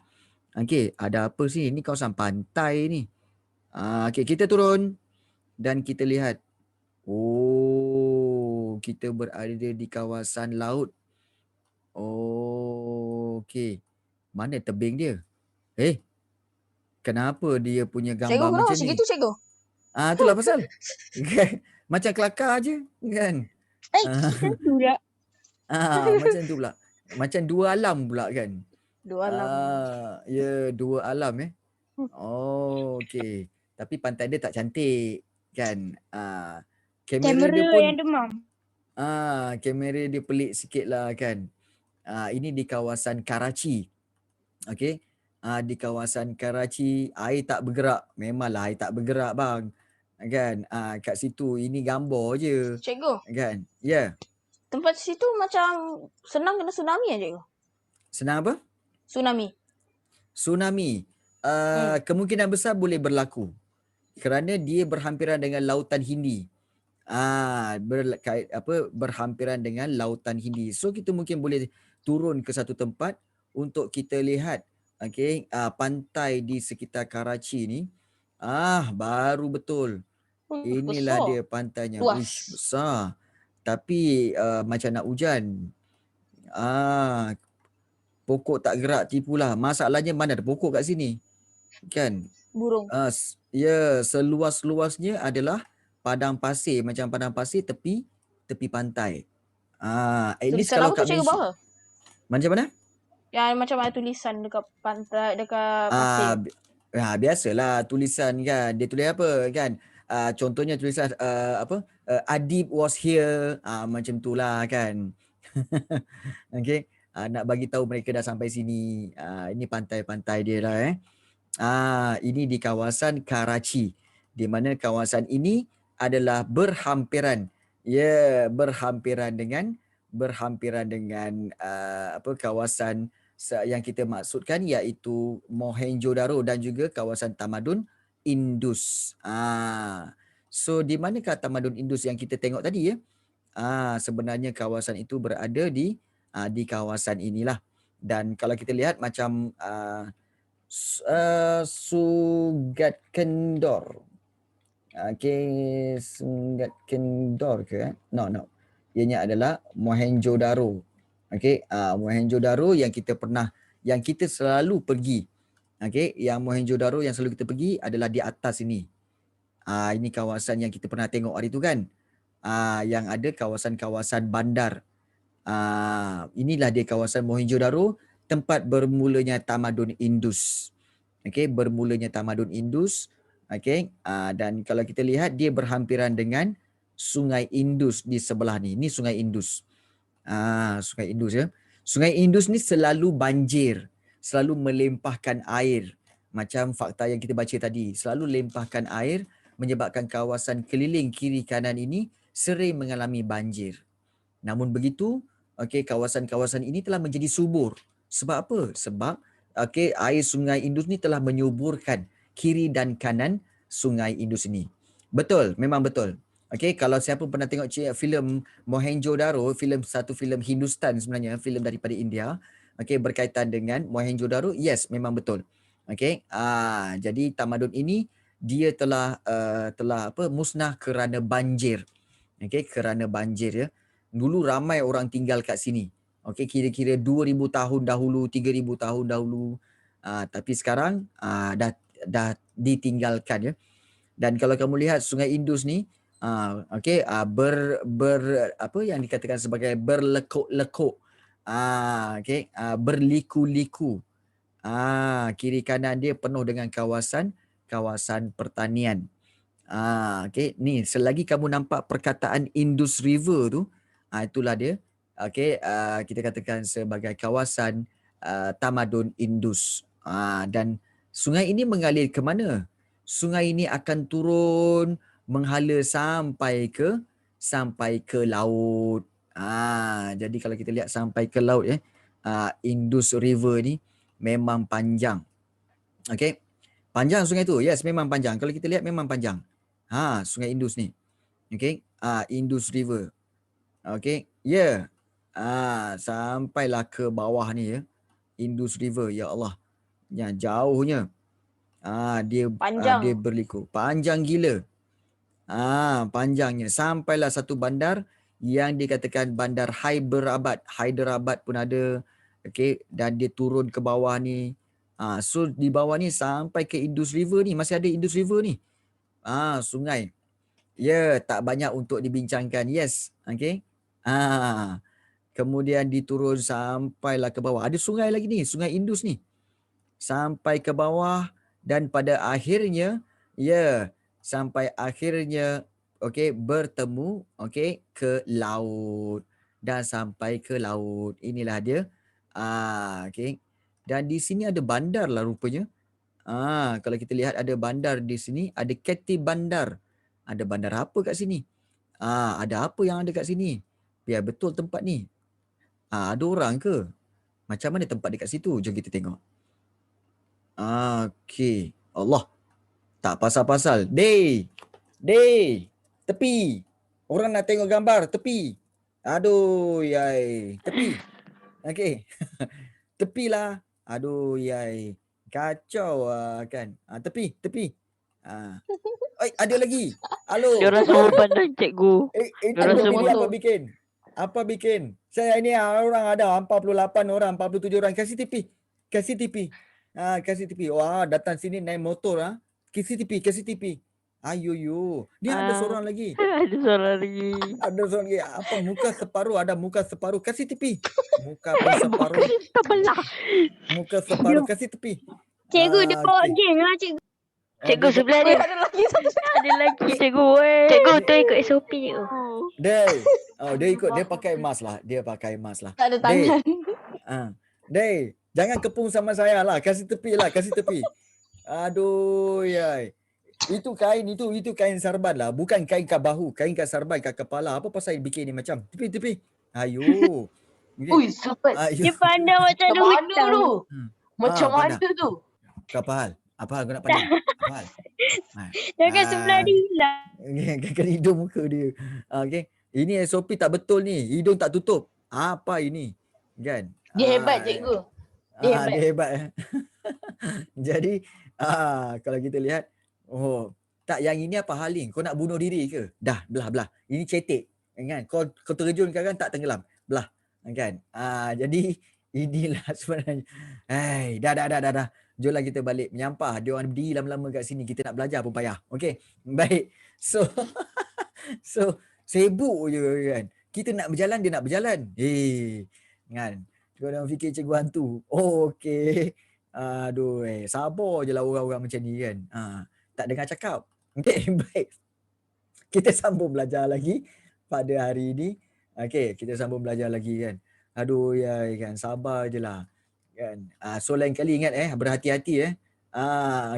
Okey, ada apa sih? Ini kawasan pantai ni. Okey, kita turun dan kita lihat. Kita berada di kawasan laut. Okey. Mana tebing dia? Kenapa dia punya Cikgu gambar kenapa macam macam ni? gitu cikgu? Itulah pasal. Macam kelakar je kan? Macam tu pula. Macam tu pula. Macam dua alam pula kan? Dua alam. Ya, dua alam Okey. Tapi pantai dia tak cantik kan? Kamera dia Kamera pun yang demam. kamera dia pelik sikit lah kan. Ini di kawasan Karachi. Okey. Di kawasan Karachi, air tak bergerak. Memanglah air tak bergerak bang. Kan? Kat situ ini gambar je. Cikgu, Kan? Ya. tempat situ macam senang kena tsunami ya cikgu? Senang apa? Tsunami. Kemungkinan besar boleh berlaku. Kerana dia berhampiran dengan Lautan Hindi. Berhampiran dengan Lautan Hindi. So kita mungkin boleh turun ke satu tempat untuk kita lihat pantai di sekitar Karachi ni. Baru betul. Inilah Besar. dia pantainya. Luas. Uish, besar. Tapi macam nak hujan. Pokok tak gerak, tipulah. Masalahnya mana ada pokok kat sini? Kan? Burung. Seluas-luasnya adalah padang pasir, macam padang pasir tepi pantai. At least Tulisan kalau apa tu kat cikgu Malaysia. bawah? Macam mana? Yang macam ada tulisan dekat pantai, dekat pasir. Biasalah tulisan kan. Dia tulis apa kan? Contohnya tulisan Adib was here. Macam itulah kan. Okey. Nak bagi tahu mereka dah sampai sini. Ini pantai-pantai dia lah ini di kawasan Karachi. Di mana kawasan ini adalah berhampiran dengan kawasan yang kita maksudkan iaitu Mohenjo-daro dan juga kawasan Tamadun Indus. So di manakah Tamadun Indus yang kita tengok tadi ya? Sebenarnya kawasan itu berada di kawasan inilah. Dan kalau kita lihat macam Sugat Kendor. Sugat Kendor ke? No. Ianya adalah Mohenjo-daro. Mohenjo-daro yang kita selalu pergi. Yang Mohenjo-daro yang selalu kita pergi adalah di atas ini. Ini kawasan yang kita pernah tengok hari tu kan. Yang ada kawasan-kawasan bandar. Inilah dia kawasan Mohenjo-daro, tempat bermulanya Tamadun Indus. Bermulanya Tamadun Indus. Dan kalau kita lihat dia berhampiran dengan Sungai Indus di sebelah ni. Ini Sungai Indus. Sungai Indus ya. Sungai Indus ni selalu banjir, selalu melimpahkan air. Macam fakta yang kita baca tadi, selalu limpahkan air menyebabkan kawasan keliling kiri kanan ini sering mengalami banjir. Namun begitu, kawasan-kawasan ini telah menjadi subur. Sebab apa? Sebab air Sungai Indus ni telah menyuburkan kiri dan kanan Sungai Indus ini. Betul, memang betul. Okey, kalau siapa pernah tengok filem Mohenjo-daro, satu filem Hindustan sebenarnya, filem daripada India, okey, berkaitan dengan Mohenjo-daro, yes, memang betul. Okey, jadi tamadun ini dia telah musnah kerana banjir. Okey, kerana banjir ya. Dulu ramai orang tinggal kat sini. Okey, kira-kira 2000 tahun dahulu, 3000 tahun dahulu. Tapi sekarang dah ditinggalkan ya. Dan kalau kamu lihat Sungai Indus ni, okey, apa yang dikatakan sebagai berlekuk-lekuk. Okey, berliku-liku. Kiri kanan dia penuh dengan kawasan pertanian. Okey, ni selagi kamu nampak perkataan Indus River tu, itulah dia. Okey, kita katakan sebagai kawasan tamadun Indus. Dan sungai ini mengalir ke mana? Sungai ini akan turun menghala sampai ke laut. Jadi kalau kita lihat sampai ke laut ya, Indus River ni memang panjang. Okey. Panjang sungai tu. Yes, memang panjang. Kalau kita lihat memang panjang. Sungai Indus ni. Okey. Indus River. Okey. Ya. Sampailah ke bawah ni ya. Indus River. Ya Allah. Yang jauhnya. Dia Panjang. dia berliku. Panjang gila. Panjangnya. Sampailah satu bandar yang dikatakan bandar Hyderabad. Hyderabad pun ada. Okey. Dan dia turun ke bawah ni. So di bawah ni sampai ke Indus River ni. Masih ada Indus River ni. Sungai. Ya, tak banyak untuk dibincangkan. Yes. Okey. Kemudian diturun sampailah ke bawah. Ada sungai lagi ni. Sungai Indus ni. Sampai ke bawah. Dan pada akhirnya, ya, sampai akhirnya, okey, bertemu, okey, ke laut. Dan sampai ke laut. Inilah dia. Okey. Dan di sini ada bandar lah rupanya. Kalau kita lihat ada bandar di sini, ada Keti Bandar. Ada bandar apa kat sini? Ada apa yang ada kat sini? Biar betul tempat ni. Ada orang ke? Macam mana tempat dekat situ? Jom kita tengok. Okey. Allah. Tak pasal-pasal. Day. Tepi. Orang nak tengok gambar. Tepi. Aduh, yai. Tepi. Okey. Tepilah. Aduh, yai. Kacau kan. Tepi. Ada lagi. Halo. Diorang semua pandang cikgu. Itu Diorang bini semua apa bikin? Apa bikin? Saya ini orang ada 48 orang, 47 orang. Kasih tepi. Kasih tepi. Wah, datang sini naik motor. Kasih tepi. Ayuh. Dia ada seorang lagi. Ada suara lagi. Ada seorang lagi. Apa muka separuh? Ada muka separuh. Kasih tepi. Muka pun separuh. Terbelah. Muka separuh. Kasih tepi. Cikgu dia bawa Okey. geng lah cikgu. Cikgu sebelah dia. Ada lagi satu. Ada lagi cikgu. Cikgu tu ikut SOP cikgu. Dia ikut. Dia pakai mask lah. Tak ada tangan. Day, jangan kepung sama saya lah. Kasih tepi. Aduh, yai. Itu kain sarban lah. Bukan kain kat bahu. Kain kat sarban kat kepala. Apa pasal bikin ni macam? Tepi. Ayuh. Okay. Ui, super. Dia pandang macam ada Macam mana hutang. tu? Macam pandang. mana tu? Kau apa hal? Apa hal kau nak pandang? Apa hal? Jangan sebelah dia lah. Kan hidung muka dia. Okay. Ini SOP tak betul ni. Hidung tak tutup. Apa ini? Kan? Dia hebat cikgu. Dia hebat. Dia hebat. Jadi, kalau kita lihat, tak, yang ini apa hal ni? Kau nak bunuh diri ke? Dah, belah. Ini cetek. Kan? Kau terjun kan tak tenggelam. Belah. Kan? Jadi, inilah sebenarnya. Dah. Jomlah kita balik menyampah. Dia orang berdiri lama-lama kat sini. Kita nak belajar pun payah. Okey. Baik. So sibuk je kan. Kita nak berjalan, dia nak berjalan. Kan. Kau orang fikir cikgu hantu. Okey. Aduh, sabar je lah orang-orang macam ni kan. Tak dengar cakap. Okey, baik. Kita sambung belajar lagi pada hari ini. Okey, kita sambung belajar lagi kan. Aduh, ya kan. Sabar je lah. Kan. So lain kali ingat berhati-hati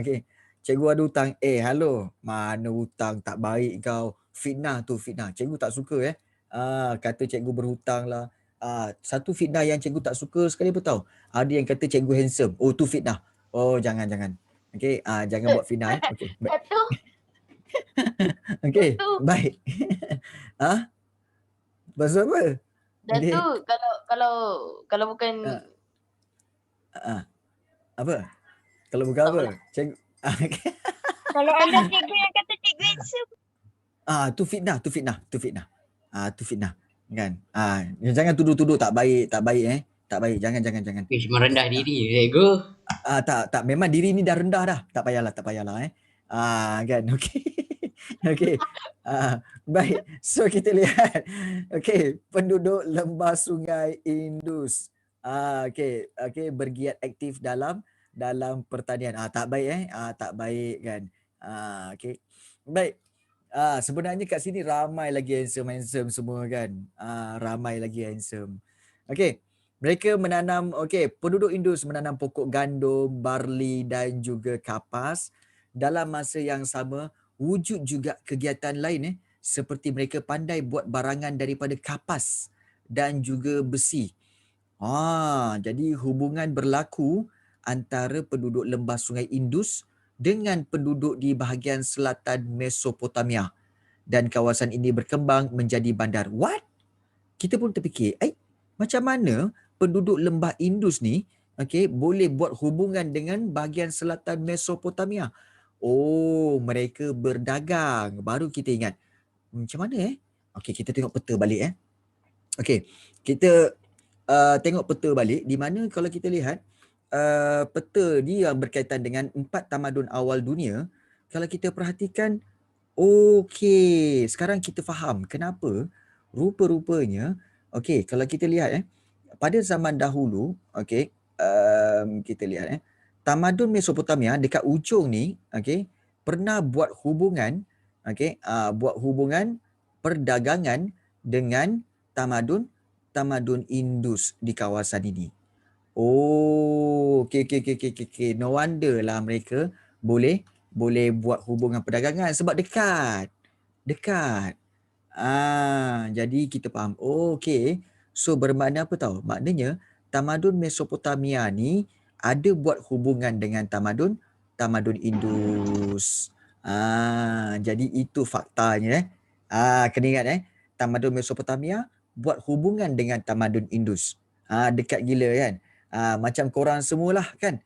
okey. Cikgu ada hutang. Halo. Mana hutang, tak baik kau. Fitnah tu, fitnah. Cikgu tak suka kata cikgu berhutang lah. Satu fitnah yang cikgu tak suka sekali apa tahu? Ada yang kata cikgu handsome. Oh, tu fitnah. Oh, jangan. Okey, jangan buat fitnah. Okey. Baik. Okey, tu. baik. Ah, pasal apa? Dan Okey. tu kalau bukan Apa? Kalau bukan tak apa? apalah. Cikgu. Kalau anda cikgu yang kata cikgu handsome. Tu fitnah, tu fitnah, tu fitnah. Tu fitnah. Kan? Jangan tuduh-tuduh tak baik, tak baik Tak baik. Jangan. Cuma Tu rendah fitnah. diri cikgu. Tak. Memang diri ni dah rendah dah. Tak payahlah kan. Okey. Okey. Baik. So kita lihat. Okey, penduduk lembah Sungai Indus. Okey, bergiat aktif dalam pertanian. Tak baik tak baik kan. Okey. Baik. Sebenarnya kat sini ramai lagi handsome semua kan. Ramai lagi handsome. Okey. Mereka menanam, penduduk Indus menanam pokok gandum, barley dan juga kapas. Dalam masa yang sama, wujud juga kegiatan lain seperti mereka pandai buat barangan daripada kapas dan juga besi. Jadi hubungan berlaku antara penduduk lembah Sungai Indus dengan penduduk di bahagian selatan Mesopotamia. Dan kawasan ini berkembang menjadi bandar. What? Kita pun terfikir, macam mana penduduk lembah Indus ni boleh buat hubungan dengan bahagian selatan Mesopotamia? Mereka berdagang. Baru kita ingat. Macam mana kita tengok peta balik kita tengok peta balik di mana kalau kita lihat peta ni yang berkaitan dengan 4 tamadun awal dunia. Kalau kita perhatikan, sekarang kita faham kenapa rupa-rupanya kalau kita lihat pada zaman dahulu kita lihat tamadun Mesopotamia dekat ujung ni pernah buat hubungan buat hubungan perdagangan dengan tamadun Indus di kawasan ini. No wonder lah mereka boleh buat hubungan perdagangan sebab dekat. Jadi kita faham. So bermakna apa tahu? Maknanya tamadun Mesopotamia ni ada buat hubungan dengan tamadun Indus. Jadi itu faktanya. Kena ingat tamadun Mesopotamia buat hubungan dengan tamadun Indus. Dekat gila kan. Macam korang semualah kan.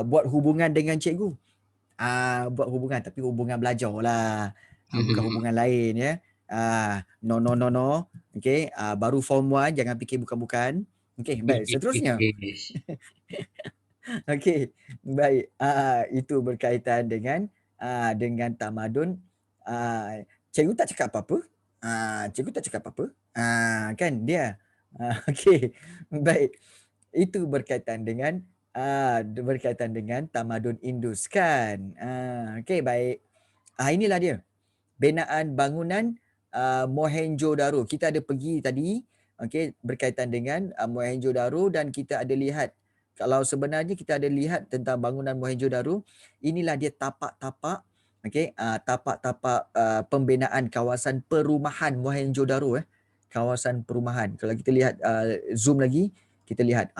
Buat hubungan dengan cikgu. Buat hubungan tapi hubungan belajar lah. Bukan hubungan lain ya. No. Okey, baru form 1 jangan fikir bukan-bukan. Okey, baik, seterusnya. Okey, baik. Itu berkaitan dengan tamadun. Cikgu tak cakap apa-apa. Kan dia. Okey, baik. Itu berkaitan dengan tamadun Indus kan. Okey, baik. Inilah dia. Binaan bangunan Mohenjo-daro. Kita ada pergi tadi berkaitan dengan Mohenjo-daro dan kita ada lihat kalau sebenarnya kita ada lihat tentang bangunan Mohenjo-daro, inilah dia tapak-tapak tapak-tapak pembinaan kawasan perumahan Mohenjo-daro kawasan perumahan. Kalau kita lihat zoom lagi, kita lihat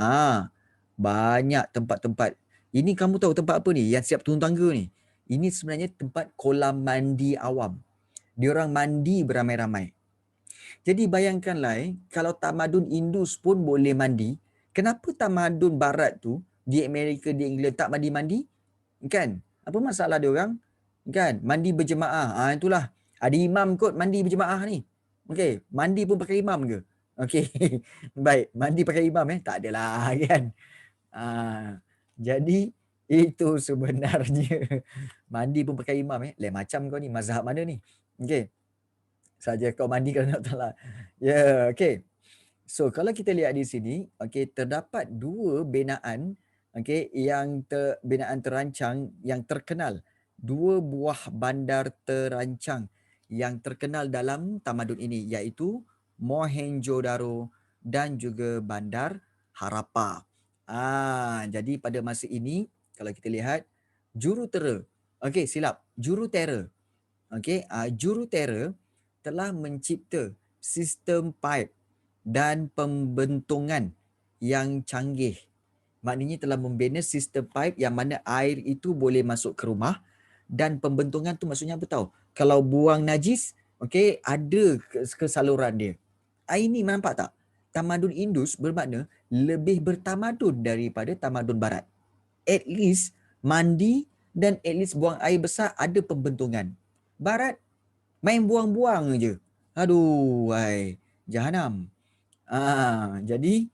banyak tempat-tempat. Ini kamu tahu tempat apa ni yang siap turun tangga ni? Ini sebenarnya tempat kolam mandi awam. Diorang mandi beramai-ramai. Jadi bayangkanlah kalau tamadun Indus pun boleh mandi, kenapa tamadun barat tu di Amerika, di England tak mandi-mandi? Kan? Apa masalah diorang? Kan? Mandi berjemaah. Itulah. Ada imam kot mandi berjemaah ni. Okey, mandi pun pakai imam ke? Okey. Baik, mandi pakai imam tak adalah kan. Jadi itu sebenarnya mandi pun pakai imam lain macam kau ni, mazhab mana ni? Okey. Saja kau mandi kalau nak tahu lah. Okey. So kalau kita lihat di sini, terdapat 2 binaan yang binaan terancang yang terkenal. 2 buah bandar terancang yang terkenal dalam tamadun ini iaitu Mohenjo-daro dan juga Bandar Harappa. Jadi pada masa ini kalau kita lihat jurutera. Silap. Jurutera. Jurutera telah mencipta sistem pipe dan pembentungan yang canggih. Maknanya telah membina sistem pipe yang mana air itu boleh masuk ke rumah dan pembentungan tu maksudnya apa tahu? Kalau buang najis, okey, ada kesaluran dia. Ini nampak tak? Tamadun Indus bermakna lebih bertamadun daripada tamadun barat. At least mandi dan at least buang air besar ada pembentungan. Barat main buang-buang je. Aduh, jahanam. Jadi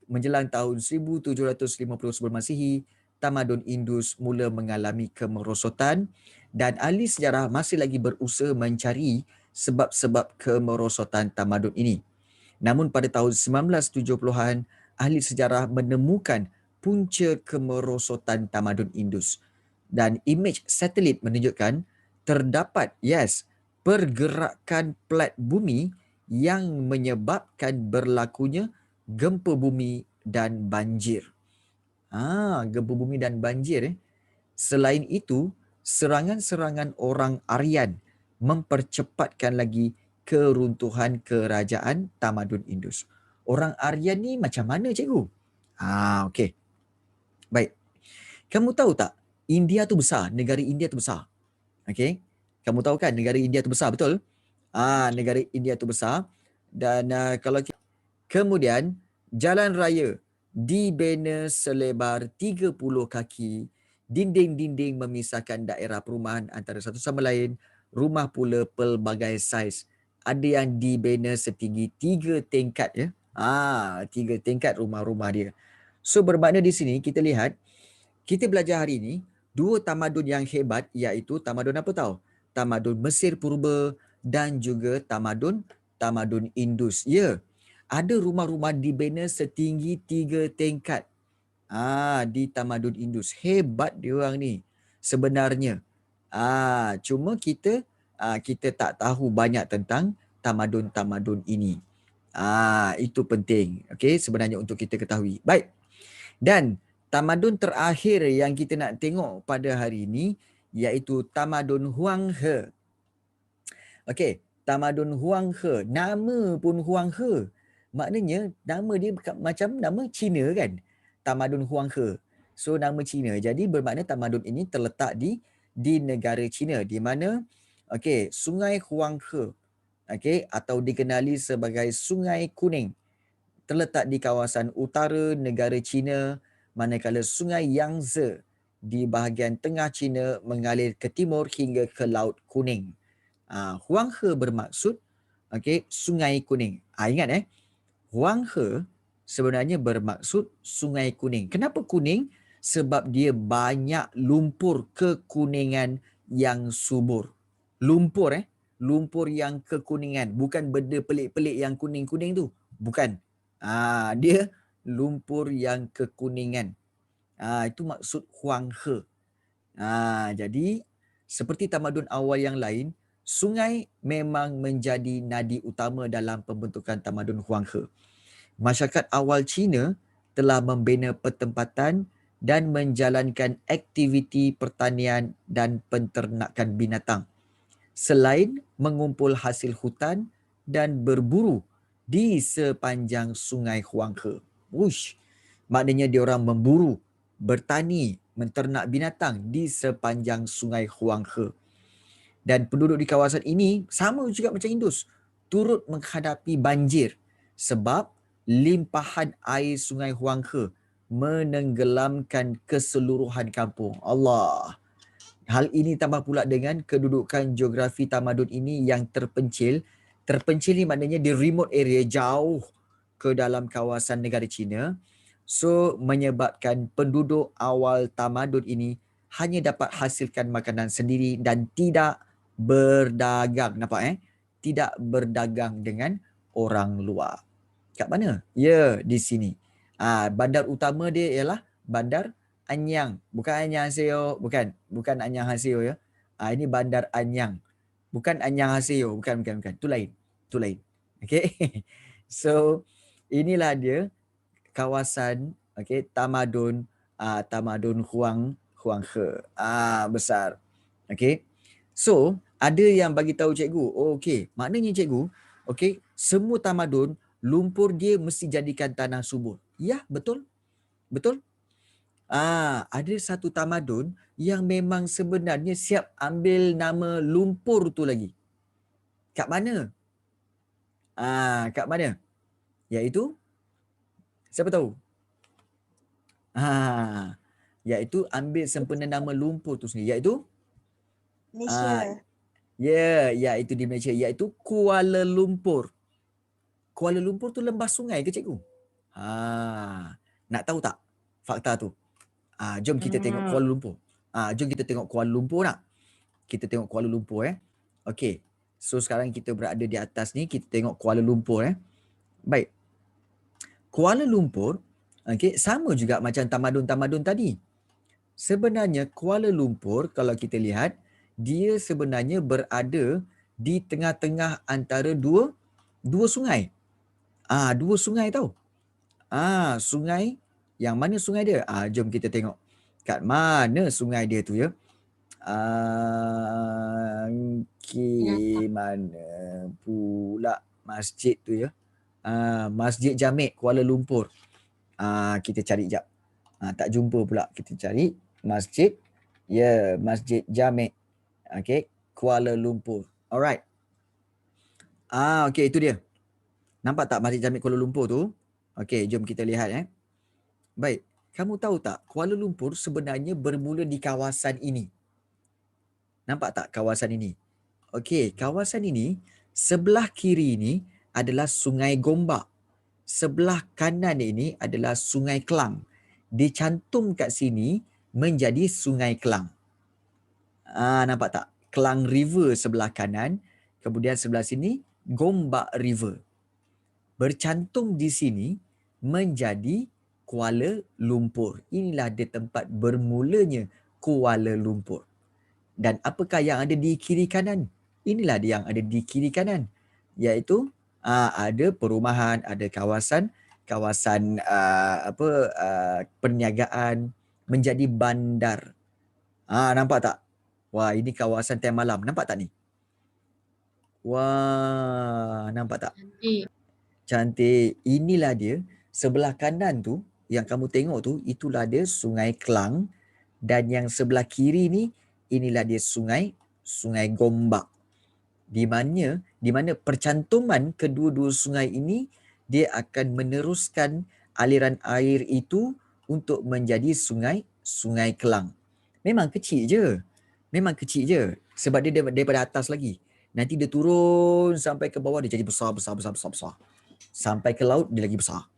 menjelang tahun 1750 sebelum Masihi, tamadun Indus mula mengalami kemerosotan dan ahli sejarah masih lagi berusaha mencari sebab-sebab kemerosotan tamadun ini. Namun pada tahun 1970-an, ahli sejarah menemukan punca kemerosotan tamadun Indus. Dan imej satelit menunjukkan terdapat, pergerakan plat bumi yang menyebabkan berlakunya gempa bumi dan banjir. Gempa bumi dan banjir. Selain itu, serangan-serangan orang Aryan mempercepatkan lagi keruntuhan kerajaan tamadun Indus. Orang Aryan ni macam mana, cikgu? Okey. Baik. Kamu tahu tak, India tu besar, negara India tu besar. Okey. Kamu tahu kan negara India tu besar, betul? Negara India tu besar dan kalau kemudian jalan raya dibina selebar 30 kaki, dinding-dinding memisahkan daerah perumahan antara satu sama lain, rumah pula pelbagai saiz. Ada yang dibina setinggi 3 tingkat ya. 3 tingkat rumah-rumah dia. So bermakna di sini kita lihat, kita belajar hari ini dua tamadun yang hebat, iaitu tamadun apa tahu? Tamadun Mesir Purba dan juga tamadun Indus. Ya. Ada rumah-rumah dibina setinggi 3 tingkat. Di tamadun Indus. Hebat diorang ni sebenarnya. Cuma kita tak tahu banyak tentang tamadun-tamadun ini. Itu penting. Okey, sebenarnya untuk kita ketahui. Baik. Dan tamadun terakhir yang kita nak tengok pada hari ini iaitu tamadun Huang He. Okey, tamadun Huang He. Nama pun Huang He. Maknanya nama dia macam nama Cina kan? Tamadun Huang He. So nama Cina. Jadi bermakna tamadun ini terletak di negara Cina di mana Sungai Huang He atau dikenali sebagai Sungai Kuning terletak di kawasan utara negara China, manakala Sungai Yangtze di bahagian tengah China mengalir ke timur hingga ke Laut Kuning. Huang He bermaksud Sungai Kuning. Ingat Huang He sebenarnya bermaksud Sungai Kuning. Kenapa kuning? Sebab dia banyak lumpur kekuningan yang subur. Lumpur lumpur yang kekuningan, bukan benda pelik-pelik yang kuning-kuning tu. Bukan. Dia lumpur yang kekuningan. Itu maksud Huang He. Jadi seperti tamadun awal yang lain, sungai memang menjadi nadi utama dalam pembentukan tamadun Huang He. Masyarakat awal Cina telah membina pertempatan dan menjalankan aktiviti pertanian dan penternakan binatang. Selain mengumpul hasil hutan dan berburu di sepanjang Sungai Huang He. Maknanya diorang memburu, bertani, menternak binatang di sepanjang Sungai Huang He. Dan penduduk di kawasan ini sama juga macam Indus, turut menghadapi banjir sebab limpahan air Sungai Huang He menenggelamkan keseluruhan kampung. Allah. Hal ini tambah pula dengan kedudukan geografi tamadun ini yang terpencil. Terpencil ni maknanya di remote area, jauh ke dalam kawasan negara China. So menyebabkan penduduk awal tamadun ini hanya dapat hasilkan makanan sendiri dan tidak berdagang. Nampak Tidak berdagang dengan orang luar. Kat mana? Ya, di sini. Bandar utama dia ialah Bandar Anyang. Bukan Anyang Haseo. Bukan Anyang Haseo ya. Ini Bandar Anyang. Bukan Anyang Haseo. Bukan. Itu lain. Okay. So, inilah dia kawasan tamadun Huang He. Besar. Okay. So, ada yang bagi tahu cikgu, maknanya cikgu, semua tamadun lumpur dia mesti jadikan tanah subur. Ya, betul. Ada satu tamadun yang memang sebenarnya siap ambil nama lumpur tu lagi. Kat mana? Kat mana? Iaitu, siapa tahu? Iaitu ambil sempena nama lumpur tu sendiri. Iaitu? Malaysia. Iaitu di Malaysia. Iaitu Kuala Lumpur. Kuala Lumpur tu lembah sungai ke cikgu? Nak tahu tak fakta tu? Jom kita tengok Kuala Lumpur. Jom kita tengok Kuala Lumpur nak. Kita tengok Kuala Lumpur Okey. So sekarang kita berada di atas ni, kita tengok Kuala Lumpur Baik. Kuala Lumpur, okey, sama juga macam tamadun-tamadun tadi. Sebenarnya Kuala Lumpur kalau kita lihat, dia sebenarnya berada di tengah-tengah antara dua sungai. Dua sungai tau. Sungai, yang mana sungai dia? Jom kita tengok. Kat mana sungai dia tu ya? Okey, mana pula masjid tu ya? Masjid Jamek Kuala Lumpur. Kita cari jap. Tak jumpa pula. Kita cari masjid. Masjid Jamek. Okey, Kuala Lumpur. Alright. Okey, itu dia. Nampak tak Masjid Jamek Kuala Lumpur tu? Okey, jom kita lihat Baik. Kamu tahu tak Kuala Lumpur sebenarnya bermula di kawasan ini? Nampak tak kawasan ini? Okey, kawasan ini sebelah kiri ini adalah Sungai Gombak. Sebelah kanan ini adalah Sungai Kelang. Dicantum kat sini menjadi Sungai Kelang. Nampak tak? Kelang River sebelah kanan, kemudian sebelah sini Gombak River. Bercantum di sini menjadi Kuala Lumpur. Inilah dia tempat bermulanya Kuala Lumpur. Dan apakah yang ada di kiri kanan? Inilah dia yang ada di kiri kanan. Iaitu ada perumahan, ada kawasan perniagaan, menjadi bandar. Nampak tak? Wah, ini kawasan time malam. Nampak tak ni? Wah, nampak tak? Cantik. Inilah dia. Sebelah kanan tu, yang kamu tengok tu, itulah dia Sungai Kelang. Dan yang sebelah kiri ni, inilah dia Sungai Gombak. Di mana percantuman kedua-dua sungai ini, dia akan meneruskan aliran air itu untuk menjadi Sungai Kelang. Memang kecil je. Sebab dia daripada atas lagi. Nanti dia turun sampai ke bawah, dia jadi besar. Sampai ke laut, dia lagi besar.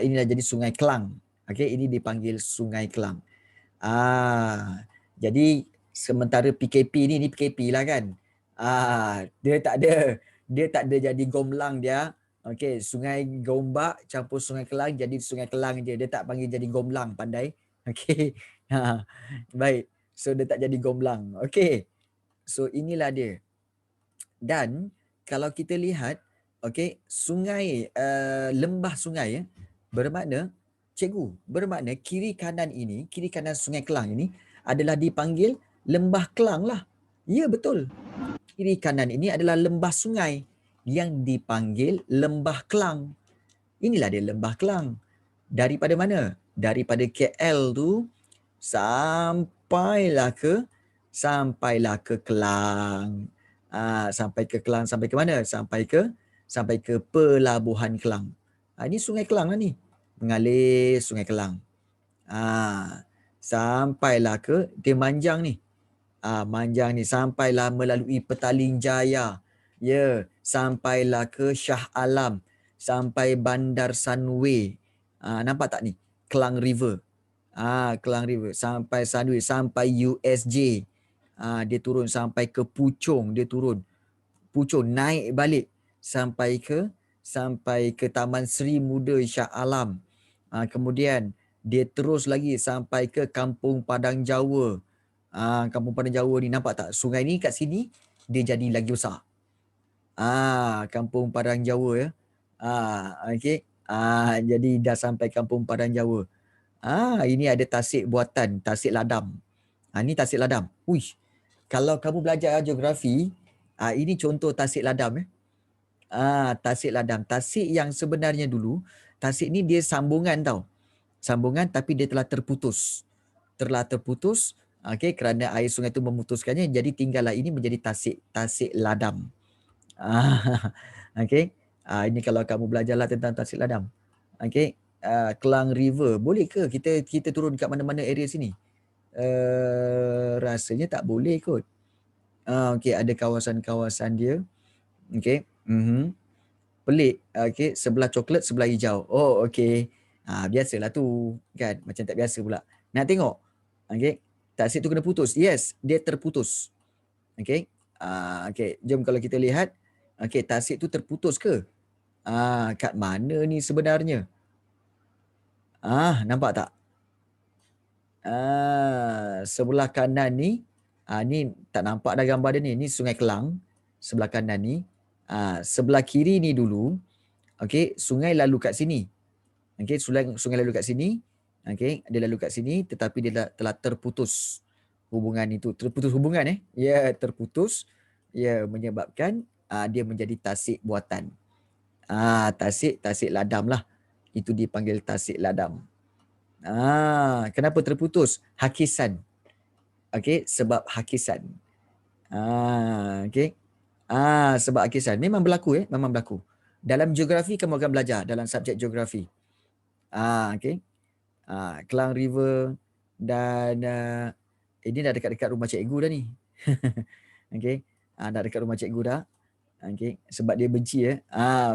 Inilah jadi Sungai Kelang. Okey, ini dipanggil Sungai Kelang. Jadi sementara PKP ni PKP lah kan. Dia tak ada jadi Gomlang dia. Okey, Sungai Gombak campur Sungai Kelang jadi Sungai Kelang je. Dia tak panggil jadi Gomlang, pandai. Okey. Baik. So dia tak jadi Gomlang. Okey. So inilah dia. Dan kalau kita lihat, okey, sungai lembah sungai bermakna kiri kanan Sungai Kelang ini adalah dipanggil Lembah Kelang lah. Ya, betul. Kiri kanan ini adalah lembah sungai yang dipanggil Lembah Kelang. Inilah dia Lembah Kelang. Daripada mana? Daripada KL tu sampailah ke Kelang. Sampai ke Kelang, sampai ke mana? Sampai ke Pelabuhan Kelang. Ini Sungai Kelang lah ni. Mengalir Sungai Kelang. Sampailah ke dia manjang ni. Manjang ni sampailah melalui Petaling Jaya. Ya, sampailah ke Shah Alam, sampai Bandar Sunway. Nampak tak ni? Kelang River. Kelang River sampai Sunway, sampai USJ. Dia turun sampai ke Puchong, Puchong naik balik sampai ke Taman Seri Muda Shah Alam. Kemudian dia terus lagi sampai ke Kampung Padang Jawa. Kampung Padang Jawa ni nampak tak? Sungai ni kat sini dia jadi lagi besar. Kampung Padang Jawa ya. Okey. Jadi dah sampai Kampung Padang Jawa. Ini ada tasik buatan, tasik ladam. Ni tasik ladam. Uish. Kalau kamu belajar geografi, ini contoh tasik ladam tasik ladam. Tasik yang sebenarnya dulu, tasik ni dia sambungan tau. sambungan tapi dia telah terputus. Telah terputus, okey, kerana air sungai itu memutuskannya, jadi tinggallah ini menjadi tasik ladam. Okey. Ini kalau kamu belajarlah tentang tasik ladam. Okey. Klang River, boleh ke kita turun kat mana-mana area sini? Rasanya tak boleh kot. Okey, ada kawasan-kawasan dia. Okey. Pelik. Okey, sebelah coklat, sebelah hijau. Oh, okey. Biasalah tu, kan? Macam tak biasa pula. Nak tengok? Okey. Tasik tu kena putus. Yes, dia terputus. Okey. Okey, jom kalau kita lihat. Okey, tasik tu terputus ke? Kat mana ni sebenarnya? Nampak tak? Sebelah kanan ni, ni tak nampak dah gambar dia ni. Ni Sungai Kelang. Sebelah kanan ni. Sebelah kiri ni dulu, okey, sungai lalu kat sini. Okey, sungai lalu kat sini. Okey, dia lalu kat sini tetapi dia telah terputus hubungan itu. Terputus hubungan Ya, terputus. Ya, menyebabkan dia menjadi tasik buatan. Tasik ladam lah. Itu dipanggil tasik ladam. Kenapa terputus? Hakisan. Okey, sebab hakisan. Okey. Sebab hakisan. Memang berlaku memang berlaku. Dalam geografi kamu akan belajar dalam subjek geografi. Okey. Klang River dan ini dah dekat-dekat rumah cikgu dah ni. Okey. Dah dekat rumah cikgu dah. Okey, sebab dia benci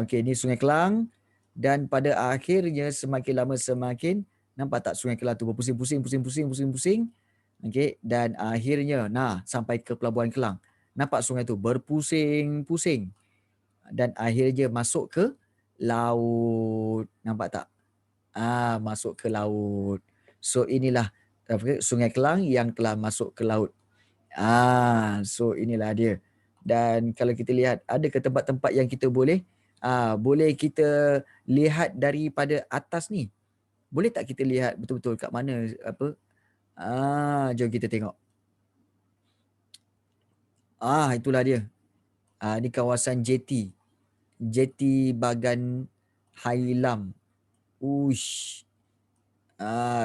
okey, ni Sungai Kelang dan pada akhirnya semakin lama semakin nampak tak Sungai Kelang tu berpusing-pusing. Okey, dan akhirnya sampai ke Pelabuhan Kelang. Nampak sungai tu berpusing-pusing dan akhirnya masuk ke laut. Nampak tak? Masuk ke laut. So inilah Sungai Kelang yang telah masuk ke laut. So inilah dia. Dan kalau kita lihat ada ke tempat-tempat yang kita boleh kita lihat daripada atas ni. Boleh tak kita lihat betul-betul kat mana jom kita tengok. Itulah dia. Ni kawasan JT. JT Bagan Hailam. Uish.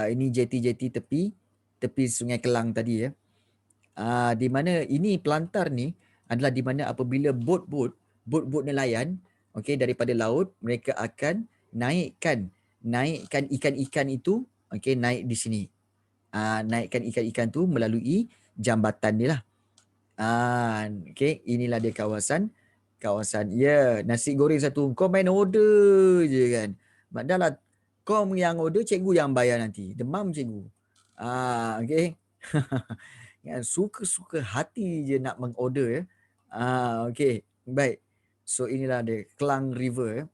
Ini JT tepi Sungai Kelang tadi di mana ini pelantar ni adalah di mana apabila bot-bot nelayan daripada laut, mereka akan naikkan ikan-ikan itu naik di sini. Naikkan ikan-ikan tu melalui jambatan ni lah. Inilah dia kawasan nasi goreng satu. Kau main order je kan. Padahal kau yang order, cikgu yang bayar nanti. Demam cikgu. Suka-suka hati je nak mengorder okey. Baik. So inilah dia Klang River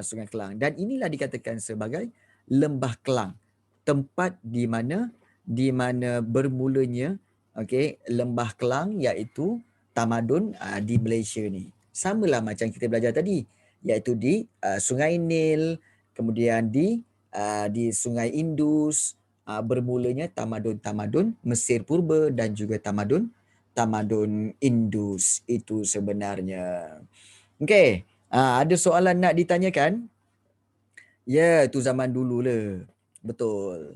Sungai Kelang. Dan inilah dikatakan sebagai Lembah Kelang. Tempat di mana bermulanya Lembah Kelang iaitu tamadun di Malaysia ni. Samalah macam kita belajar tadi, iaitu di Sungai Nil, kemudian di Sungai Indus, bermulanya tamadun Mesir Purba dan juga tamadun Indus itu sebenarnya. Okey, ada soalan nak ditanyakan? Ya, itu zaman dulu lah. Betul.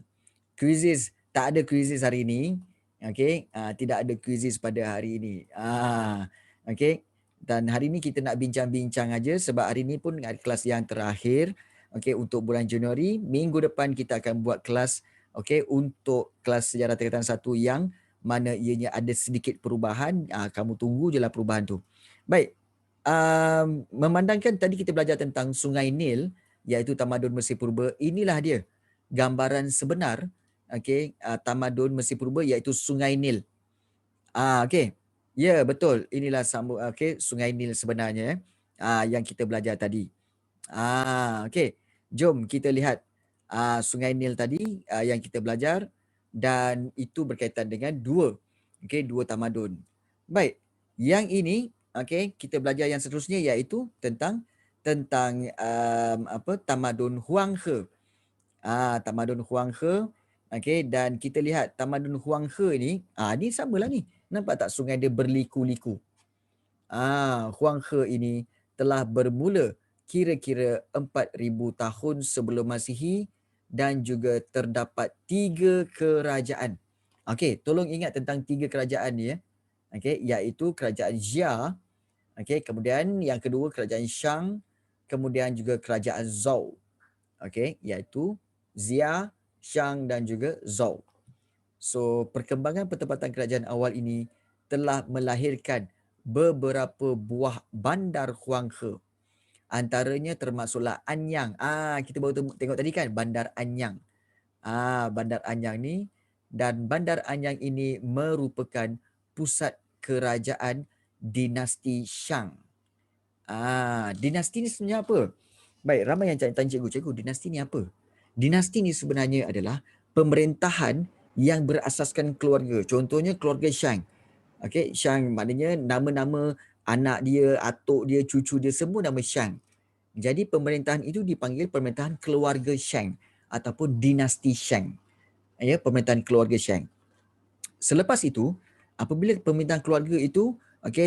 Quizzes, tak ada quizzes hari ini. Okey, tidak ada quizzes pada hari ini. Okey. Dan hari ini kita nak bincang-bincang aja sebab hari ini pun kelas yang terakhir untuk bulan Januari. Minggu depan kita akan buat kelas untuk kelas sejarah tingkatan 1 yang mana ianya ada sedikit perubahan. Kamu tunggu je lah perubahan tu. Baik. Memandangkan tadi kita belajar tentang Sungai Nil iaitu tamadun Mesir Purba. Inilah dia gambaran sebenar tamadun Mesir Purba iaitu Sungai Nil. Okey. Ya, betul. Inilah Sungai Nil sebenarnya yang kita belajar tadi. Okey. Jom kita lihat Sungai Nil tadi yang kita belajar dan itu berkaitan dengan dua tamadun. Baik. Yang ini kita belajar yang seterusnya iaitu tentang tamadun Huang He. Tamadun Huang He. Dan kita lihat tamadun Huang He ni, ni samalah ni. Nampak tak sungai dia berliku-liku? Huang He ini telah bermula kira-kira 4,000 tahun sebelum Masihi dan juga terdapat 3 kerajaan. Okey, tolong ingat tentang 3 kerajaan ni ya. Okey, iaitu kerajaan Jia, okey, kemudian yang kedua kerajaan Shang, kemudian juga kerajaan Zhou. Okey, iaitu Xia, Shang dan juga Zhou. So, perkembangan pertempatan kerajaan awal ini telah melahirkan beberapa buah bandar Huanghe. Antaranya termasuklah Anyang. Kita baru tengok tadi kan bandar Anyang. Bandar Anyang ni, dan bandar Anyang ini merupakan pusat kerajaan dinasti Shang. Dinasti ni sebenarnya apa? Baik, ramai yang tanya cikgu, dinasti ni apa? Dinasti ni sebenarnya adalah pemerintahan yang berasaskan keluarga. Contohnya keluarga Shang. Okey, Shang maknanya nama-nama anak dia, atuk dia, cucu dia semua nama Shang. Jadi pemerintahan itu dipanggil pemerintahan keluarga Shang ataupun dinasti Shang. Ya, pemerintahan keluarga Shang. Selepas itu, apabila pemerintahan keluarga itu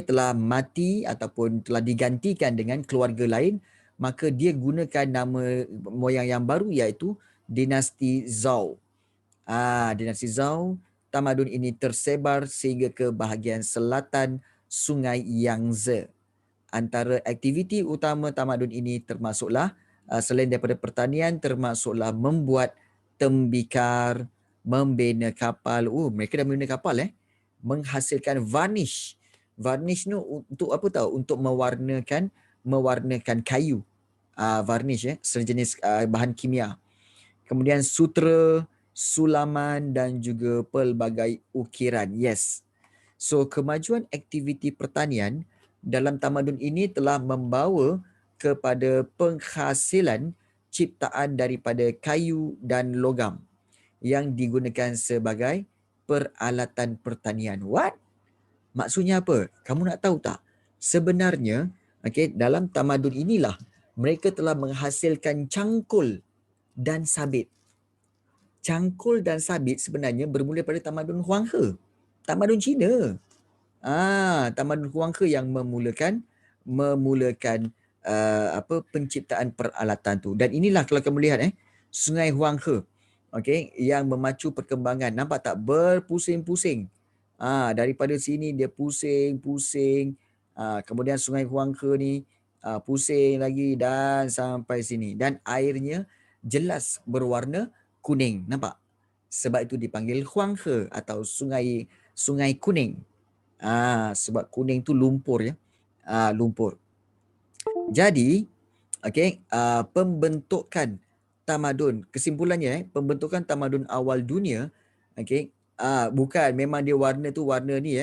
telah mati ataupun telah digantikan dengan keluarga lain, maka dia gunakan nama moyang yang baru iaitu dinasti Zhou. Dinasti Zhou, tamadun ini tersebar sehingga ke bahagian selatan Sungai Yangtze. Antara aktiviti utama tamadun ini termasuklah selain daripada pertanian, termasuklah membuat tembikar, membina kapal. Mereka dah membina kapal menghasilkan varnish. Varnish ni untuk apa tahu? Untuk mewarnakan kayu. Varnish sejenis bahan kimia. Kemudian sutra, sulaman dan juga pelbagai ukiran. Yes. So kemajuan aktiviti pertanian dalam tamadun ini telah membawa kepada penghasilan ciptaan daripada kayu dan logam yang digunakan sebagai peralatan pertanian. What? Maksudnya apa? Kamu nak tahu tak? Sebenarnya, dalam tamadun inilah mereka telah menghasilkan cangkul dan sabit. Cangkul dan sabit sebenarnya bermula pada tamadun Huanghe. Tamadun Cina. Tamadun Huanghe yang memulakan penciptaan peralatan tu. Dan inilah kalau kamu lihat Sungai Huanghe yang memacu perkembangan. Nampak tak? Berpusing-pusing. Daripada sini dia pusing-pusing. Kemudian Sungai Huanghe ni pusing lagi dan sampai sini. Dan airnya jelas berwarna kuning. Nampak? Sebab itu dipanggil Huanghe atau sungai kuning. Sebab kuning tu lumpur ya. Lumpur. Jadi, pembentukan tamadun, kesimpulannya pembentukan tamadun awal dunia, bukan memang dia warna tu warna ni